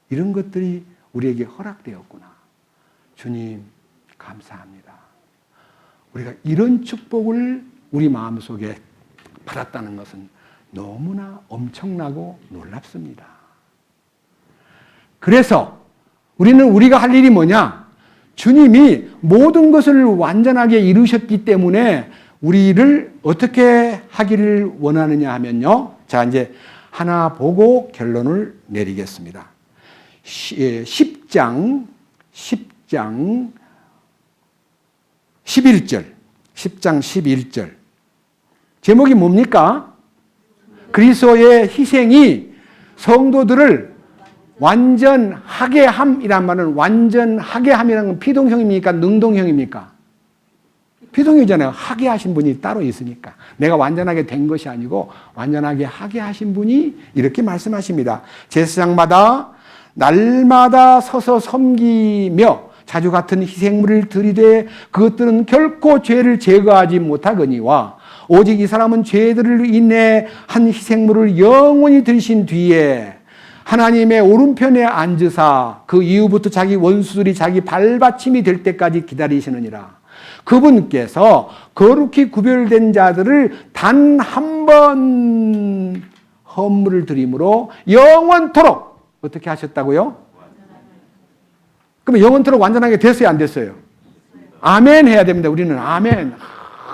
이런 것들이 우리에게 허락되었구나. 주님, 감사합니다. 우리가 이런 축복을 우리 마음속에 받았다는 것은 너무나 엄청나고 놀랍습니다. 그래서 우리는 우리가 할 일이 뭐냐? 주님이 모든 것을 완전하게 이루셨기 때문에 우리를 어떻게 하기를 원하느냐 하면요. 자, 이제 하나 보고 결론을 내리겠습니다. 10장 11절. 10장 11절. 제목이 뭡니까? 그리스도의 희생이 성도들을 완전하게 함이란 말은 완전하게 함이라는 건 피동형입니까? 능동형입니까? 피동이잖아요. 하게 하신 분이 따로 있으니까. 내가 완전하게 된 것이 아니고 완전하게 하게 하신 분이 이렇게 말씀하십니다. 제사장마다 날마다 서서 섬기며 자주 같은 희생물을 드리되 그것들은 결코 죄를 제거하지 못하거니와 오직 이 사람은 죄들을 인해 한 희생물을 영원히 드리신 뒤에 하나님의 오른편에 앉으사 그 이후부터 자기 원수들이 자기 발받침이 될 때까지 기다리시느니라. 그분께서 거룩히 구별된 자들을 단 한 번 헌물을 드림으로 영원토록 어떻게 하셨다고요? 그러면 영원토록 완전하게 됐어요, 안 됐어요? 아멘 해야 됩니다. 우리는 아멘.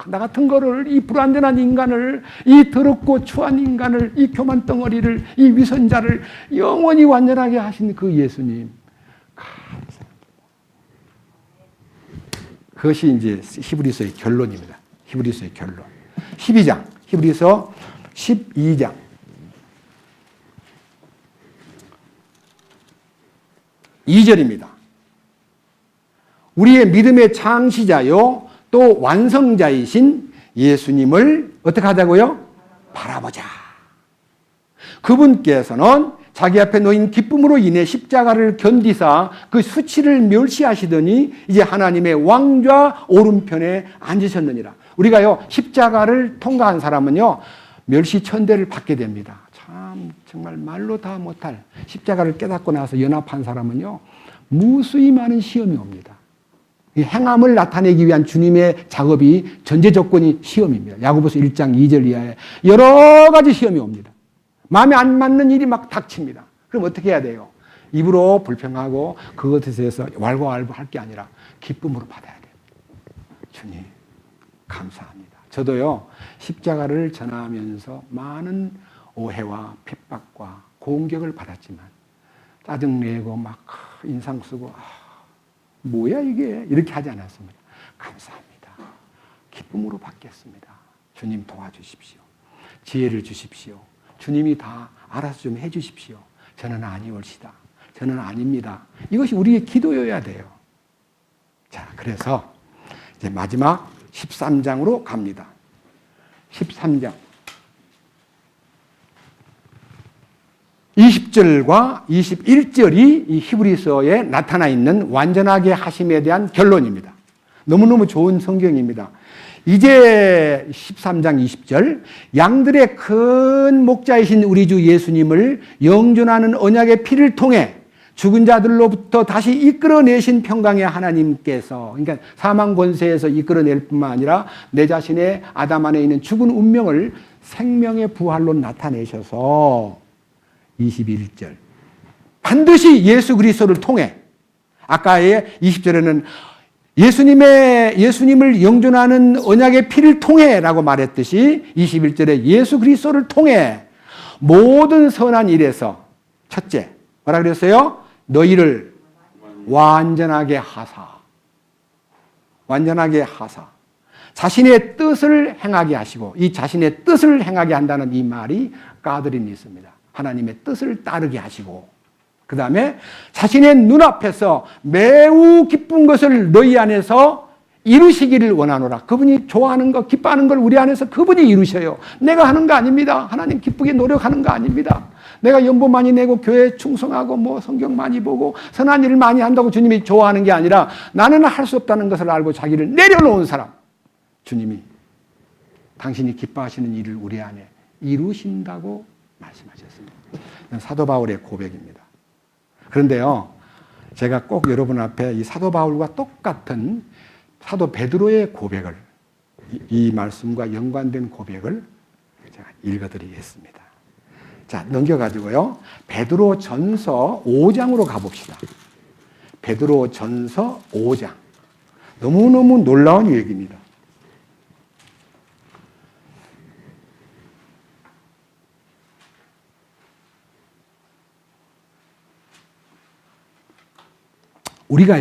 나 같은 거를, 이 불완전한 인간을, 이 더럽고 추한 인간을, 이 교만 덩어리를, 이 위선자를 영원히 완전하게 하신 그 예수님. 감사합니다. 그것이 이제 히브리서의 결론입니다. 히브리서의 결론. 12장, 히브리서 12장. 2절입니다. 우리의 믿음의 창시자요 또 완성자이신 예수님을 어떻게 하자고요? 바라보자. 그분께서는 자기 앞에 놓인 기쁨으로 인해 십자가를 견디사 그 수치를 멸시하시더니 이제 하나님의 왕좌 오른편에 앉으셨느니라. 우리가요 십자가를 통과한 사람은요 멸시천대를 받게 됩니다. 참 정말 말로 다 못할 십자가를 깨닫고 나서 연합한 사람은요 무수히 많은 시험이 옵니다. 이 행함을 나타내기 위한 주님의 작업이 전제 조건이 시험입니다. 야고보서 1장 2절 이하에 여러 가지 시험이 옵니다. 마음에 안 맞는 일이 막 닥칩니다. 그럼 어떻게 해야 돼요? 입으로 불평하고 그것에 대해서 왈가왈부할 게 아니라 기쁨으로 받아야 돼요. 주님 감사합니다. 저도요 십자가를 전하면서 많은 오해와 핍박과 공격을 받았지만 짜증내고 막 인상 쓰고 뭐야 이게 이렇게 하지 않았습니다. 감사합니다. 기쁨으로 받겠습니다. 주님 도와주십시오. 지혜를 주십시오. 주님이 다 알아서 좀 해주십시오. 저는 아니올시다. 저는 아닙니다. 이것이 우리의 기도여야 돼요. 자, 그래서 이제 마지막 13장으로 갑니다. 13장. 20절과 21절이 이 히브리서에 나타나 있는 완전하게 하심에 대한 결론입니다. 너무너무 좋은 성경입니다. 이제 13장 20절, 양들의 큰 목자이신 우리 주 예수님을 영존하는 언약의 피를 통해 죽은 자들로부터 다시 이끌어내신 평강의 하나님께서, 그러니까 사망 권세에서 이끌어낼 뿐만 아니라 내 자신의 아담 안에 있는 죽은 운명을 생명의 부활로 나타내셔서 21절, 반드시 예수 그리스도를 통해, 아까의 20절에는 예수님을 영존하는 언약의 피를 통해 라고 말했듯이 21절에 예수 그리스도를 통해 모든 선한 일에서 첫째, 뭐라 그랬어요? 너희를 완전하게 하사. 완전하게 하사. 자신의 뜻을 행하게 하시고, 이 자신의 뜻을 행하게 한다는 이 말이 까드림이 있습니다. 하나님의 뜻을 따르게 하시고, 그 다음에 자신의 눈앞에서 매우 기쁜 것을 너희 안에서 이루시기를 원하노라. 그분이 좋아하는 것, 기뻐하는 걸 우리 안에서 그분이 이루셔요. 내가 하는 거 아닙니다. 하나님 기쁘게 노력하는 거 아닙니다. 내가 연보 많이 내고 교회에 충성하고 성경 많이 보고 선한 일을 많이 한다고 주님이 좋아하는 게 아니라 나는 할 수 없다는 것을 알고 자기를 내려놓은 사람. 주님이 당신이 기뻐하시는 일을 우리 안에 이루신다고 말씀하셨습니다. 사도 바울의 고백입니다. 그런데요, 제가 꼭 여러분 앞에 이 사도 바울과 똑같은 사도 베드로의 고백을, 이 말씀과 연관된 고백을 제가 읽어드리겠습니다. 자, 넘겨가지고요, 베드로 전서 5장으로 가봅시다. 베드로 전서 5장. 너무너무 놀라운 얘기입니다. 우리가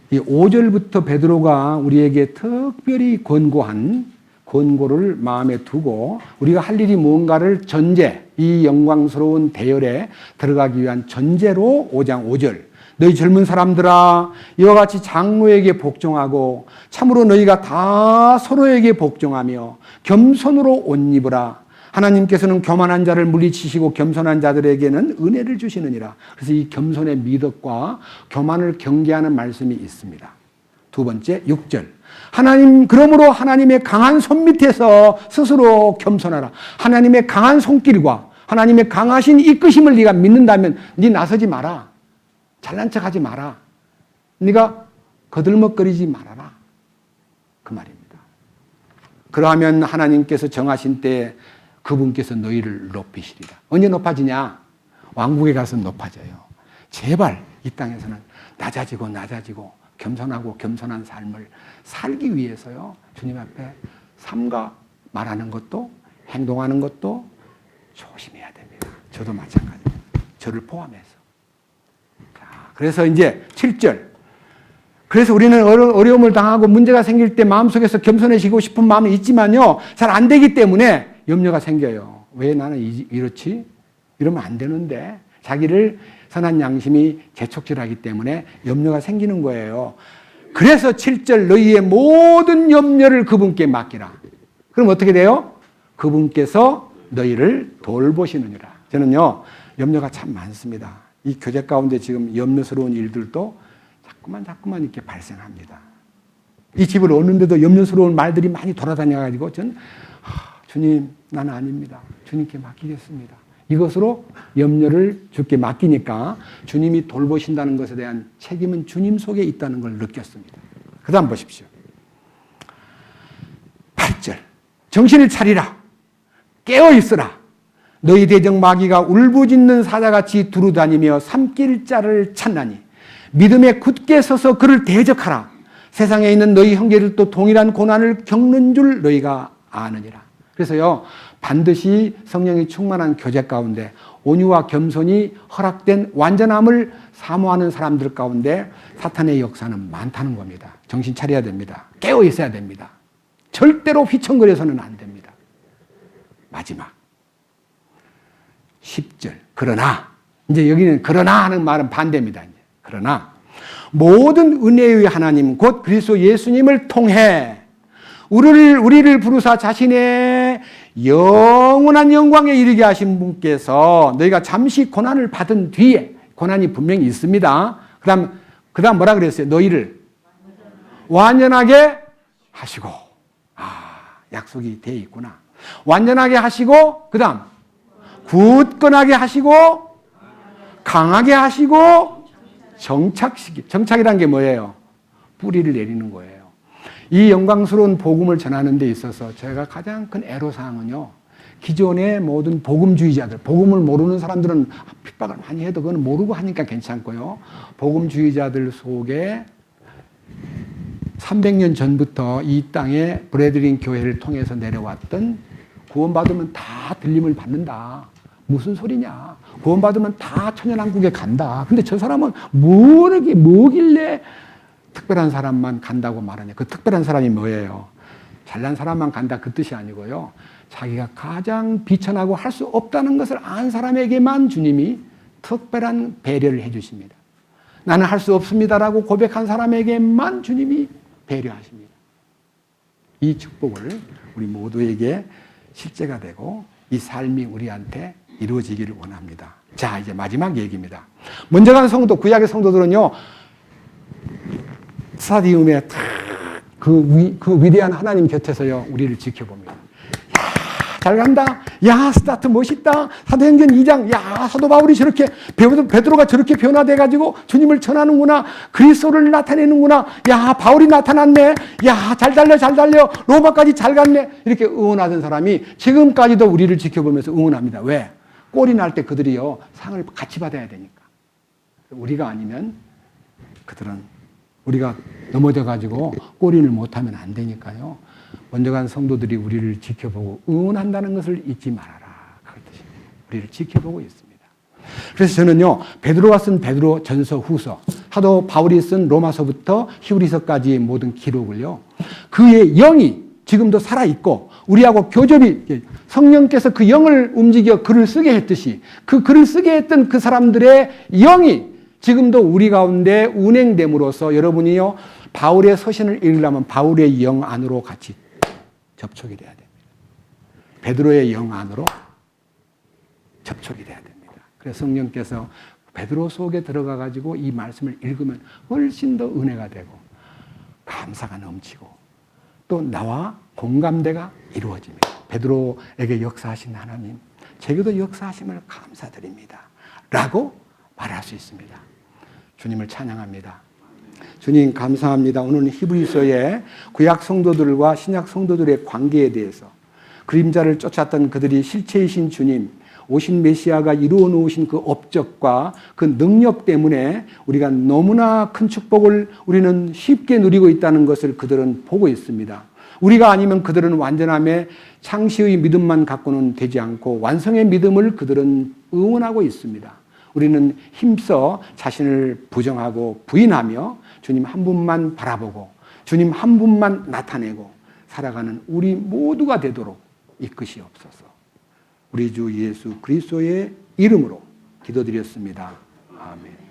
이 5절부터 베드로가 우리에게 특별히 권고를 마음에 두고 우리가 할 일이 뭔가를 이 영광스러운 대열에 들어가기 위한 전제로 5장 5절. 너희 젊은 사람들아, 이와 같이 장로에게 복종하고 참으로 너희가 다 서로에게 복종하며 겸손으로 옷 입으라. 하나님께서는 교만한 자를 물리치시고 겸손한 자들에게는 은혜를 주시느니라. 그래서 이 겸손의 미덕과 교만을 경계하는 말씀이 있습니다. 두 번째, 6절. 그러므로 하나님의 강한 손 밑에서 스스로 겸손하라. 하나님의 강한 손길과 하나님의 강하신 이끄심을 네가 믿는다면 네 나서지 마라. 잘난 척하지 마라. 네가 거들먹거리지 말아라. 그 말입니다. 그러하면 하나님께서 정하신 때에 그분께서 너희를 높이시리라. 언제 높아지냐? 왕국에 가서 높아져요. 제발 이 땅에서는 낮아지고 겸손하고 겸손한 삶을 살기 위해서요, 주님 앞에 삼가 말하는 것도 행동하는 것도 조심해야 됩니다. 저도 마찬가지입니다. 저를 포함해서. 자, 그래서 이제 7절. 그래서 우리는 어려움을 당하고 문제가 생길 때 마음속에서 겸손해지고 싶은 마음이 있지만요, 잘 안 되기 때문에 염려가 생겨요. 왜 나는 이렇지? 이러면 안 되는데. 자기를 선한 양심이 재촉질하기 때문에 염려가 생기는 거예요. 그래서 7절 너희의 모든 염려를 그분께 맡기라. 그럼 어떻게 돼요? 그분께서 너희를 돌보시느니라. 저는요, 염려가 참 많습니다. 이 교제 가운데 지금 염려스러운 일들도 자꾸만 이렇게 발생합니다. 이 집을 얻는데도 염려스러운 말들이 많이 돌아다녀가지고 전 주님, 나는 아닙니다. 주님께 맡기겠습니다. 이것으로 염려를 주께 맡기니까 주님이 돌보신다는 것에 대한 책임은 주님 속에 있다는 걸 느꼈습니다. 그 다음 보십시오. 8절. 정신을 차리라. 깨어있으라. 너희 대적 마귀가 울부짖는 사자같이 두루다니며 삼킬 자를 찾나니 믿음에 굳게 서서 그를 대적하라. 세상에 있는 너희 형제들도 동일한 고난을 겪는 줄 너희가 아느니라. 그래서요, 반드시 성령이 충만한 교제 가운데 온유와 겸손이 허락된 완전함을 사모하는 사람들 가운데 사탄의 역사는 많다는 겁니다. 정신 차려야 됩니다. 깨어 있어야 됩니다. 절대로 휘청거려서는 안 됩니다. 마지막 10절. 그러나, 이제 여기는 그러나 하는 말은 반대입니다. 이제. 그러나 모든 은혜의 하나님 곧 그리스도 예수님을 통해 우리를 부르사 자신의 영원한 영광에 이르게 하신 분께서 너희가 잠시 고난을 받은 뒤에, 고난이 분명히 있습니다. 그다음 뭐라 그랬어요? 너희를 완전하게 하시고. 약속이 돼 있구나. 완전하게 하시고, 그다음 굳건하게 하시고, 강하게 하시고, 정착이란 게 뭐예요? 뿌리를 내리는 거예요. 이 영광스러운 복음을 전하는 데 있어서 제가 가장 큰 애로사항은요, 기존의 모든 복음주의자들, 복음을 모르는 사람들은 핍박을 많이 해도 그건 모르고 하니까 괜찮고요. 복음주의자들 속에 300년 전부터 이 땅에 브레드린 교회를 통해서 내려왔던 구원받으면 다 들림을 받는다. 무슨 소리냐. 구원받으면 다 천연왕국에 간다. 근데 저 사람은 뭐길래 특별한 사람만 간다고 말하냐. 그 특별한 사람이 뭐예요? 잘난 사람만 간다 그 뜻이 아니고요. 자기가 가장 비천하고 할 수 없다는 것을 안 사람에게만 주님이 특별한 배려를 해 주십니다. 나는 할 수 없습니다라고 고백한 사람에게만 주님이 배려하십니다. 이 축복을 우리 모두에게 실제가 되고 이 삶이 우리한테 이루어지기를 원합니다. 자, 이제 마지막 얘기입니다. 먼저 간 성도, 구약의 성도들은요, 스타디움에 그 위대한 하나님 곁에서요, 우리를 지켜봅니다. 야, 잘 간다. 야, 스타트 멋있다. 사도행전 2장. 야, 사도 바울이 저렇게, 베드로가 저렇게 변화돼가지고 주님을 전하는구나. 그리스도를 나타내는구나. 야, 바울이 나타났네. 야, 잘 달려. 로마까지 잘 갔네. 이렇게 응원하던 사람이 지금까지도 우리를 지켜보면서 응원합니다. 왜? 꼴이 날 때 그들이요, 상을 같이 받아야 되니까. 우리가 아니면 그들은 우리가 넘어져가지고 꼬리를 못하면 안 되니까요. 먼저 간 성도들이 우리를 지켜보고 응원한다는 것을 잊지 말아라. 그 뜻입니다. 우리를 지켜보고 있습니다. 그래서 저는요, 베드로가 쓴 베드로 전서 후서, 사도 바울이 쓴 로마서부터 히브리서까지의 모든 기록을요, 그의 영이 지금도 살아있고 우리하고 교접이, 성령께서 그 영을 움직여 글을 쓰게 했듯이 그 글을 쓰게 했던 그 사람들의 영이 지금도 우리 가운데 운행됨으로써 여러분이요, 바울의 서신을 읽으려면 바울의 영 안으로 같이 접촉이 돼야 됩니다. 베드로의 영 안으로 접촉이 돼야 됩니다. 그래서 성령께서 베드로 속에 들어가 가지고 이 말씀을 읽으면 훨씬 더 은혜가 되고 감사가 넘치고 또 나와 공감대가 이루어집니다. 베드로에게 역사하신 하나님, 제게도 역사하심을 감사드립니다. 라고 말할 수 있습니다. 주님을 찬양합니다. 주님 감사합니다. 오늘 히브리서의 구약 성도들과 신약 성도들의 관계에 대해서, 그림자를 쫓았던 그들이 실체이신 주님, 오신 메시아가 이루어 놓으신 그 업적과 그 능력 때문에 우리가 너무나 큰 축복을 우리는 쉽게 누리고 있다는 것을 그들은 보고 있습니다. 우리가 아니면 그들은 완전함에 창시의 믿음만 갖고는 되지 않고 완성의 믿음을 그들은 응원하고 있습니다. 우리는 힘써 자신을 부정하고 부인하며 주님 한 분만 바라보고 주님 한 분만 나타내고 살아가는 우리 모두가 되도록 이끄시옵소서. 우리 주 예수 그리스도의 이름으로 기도드렸습니다. 아멘.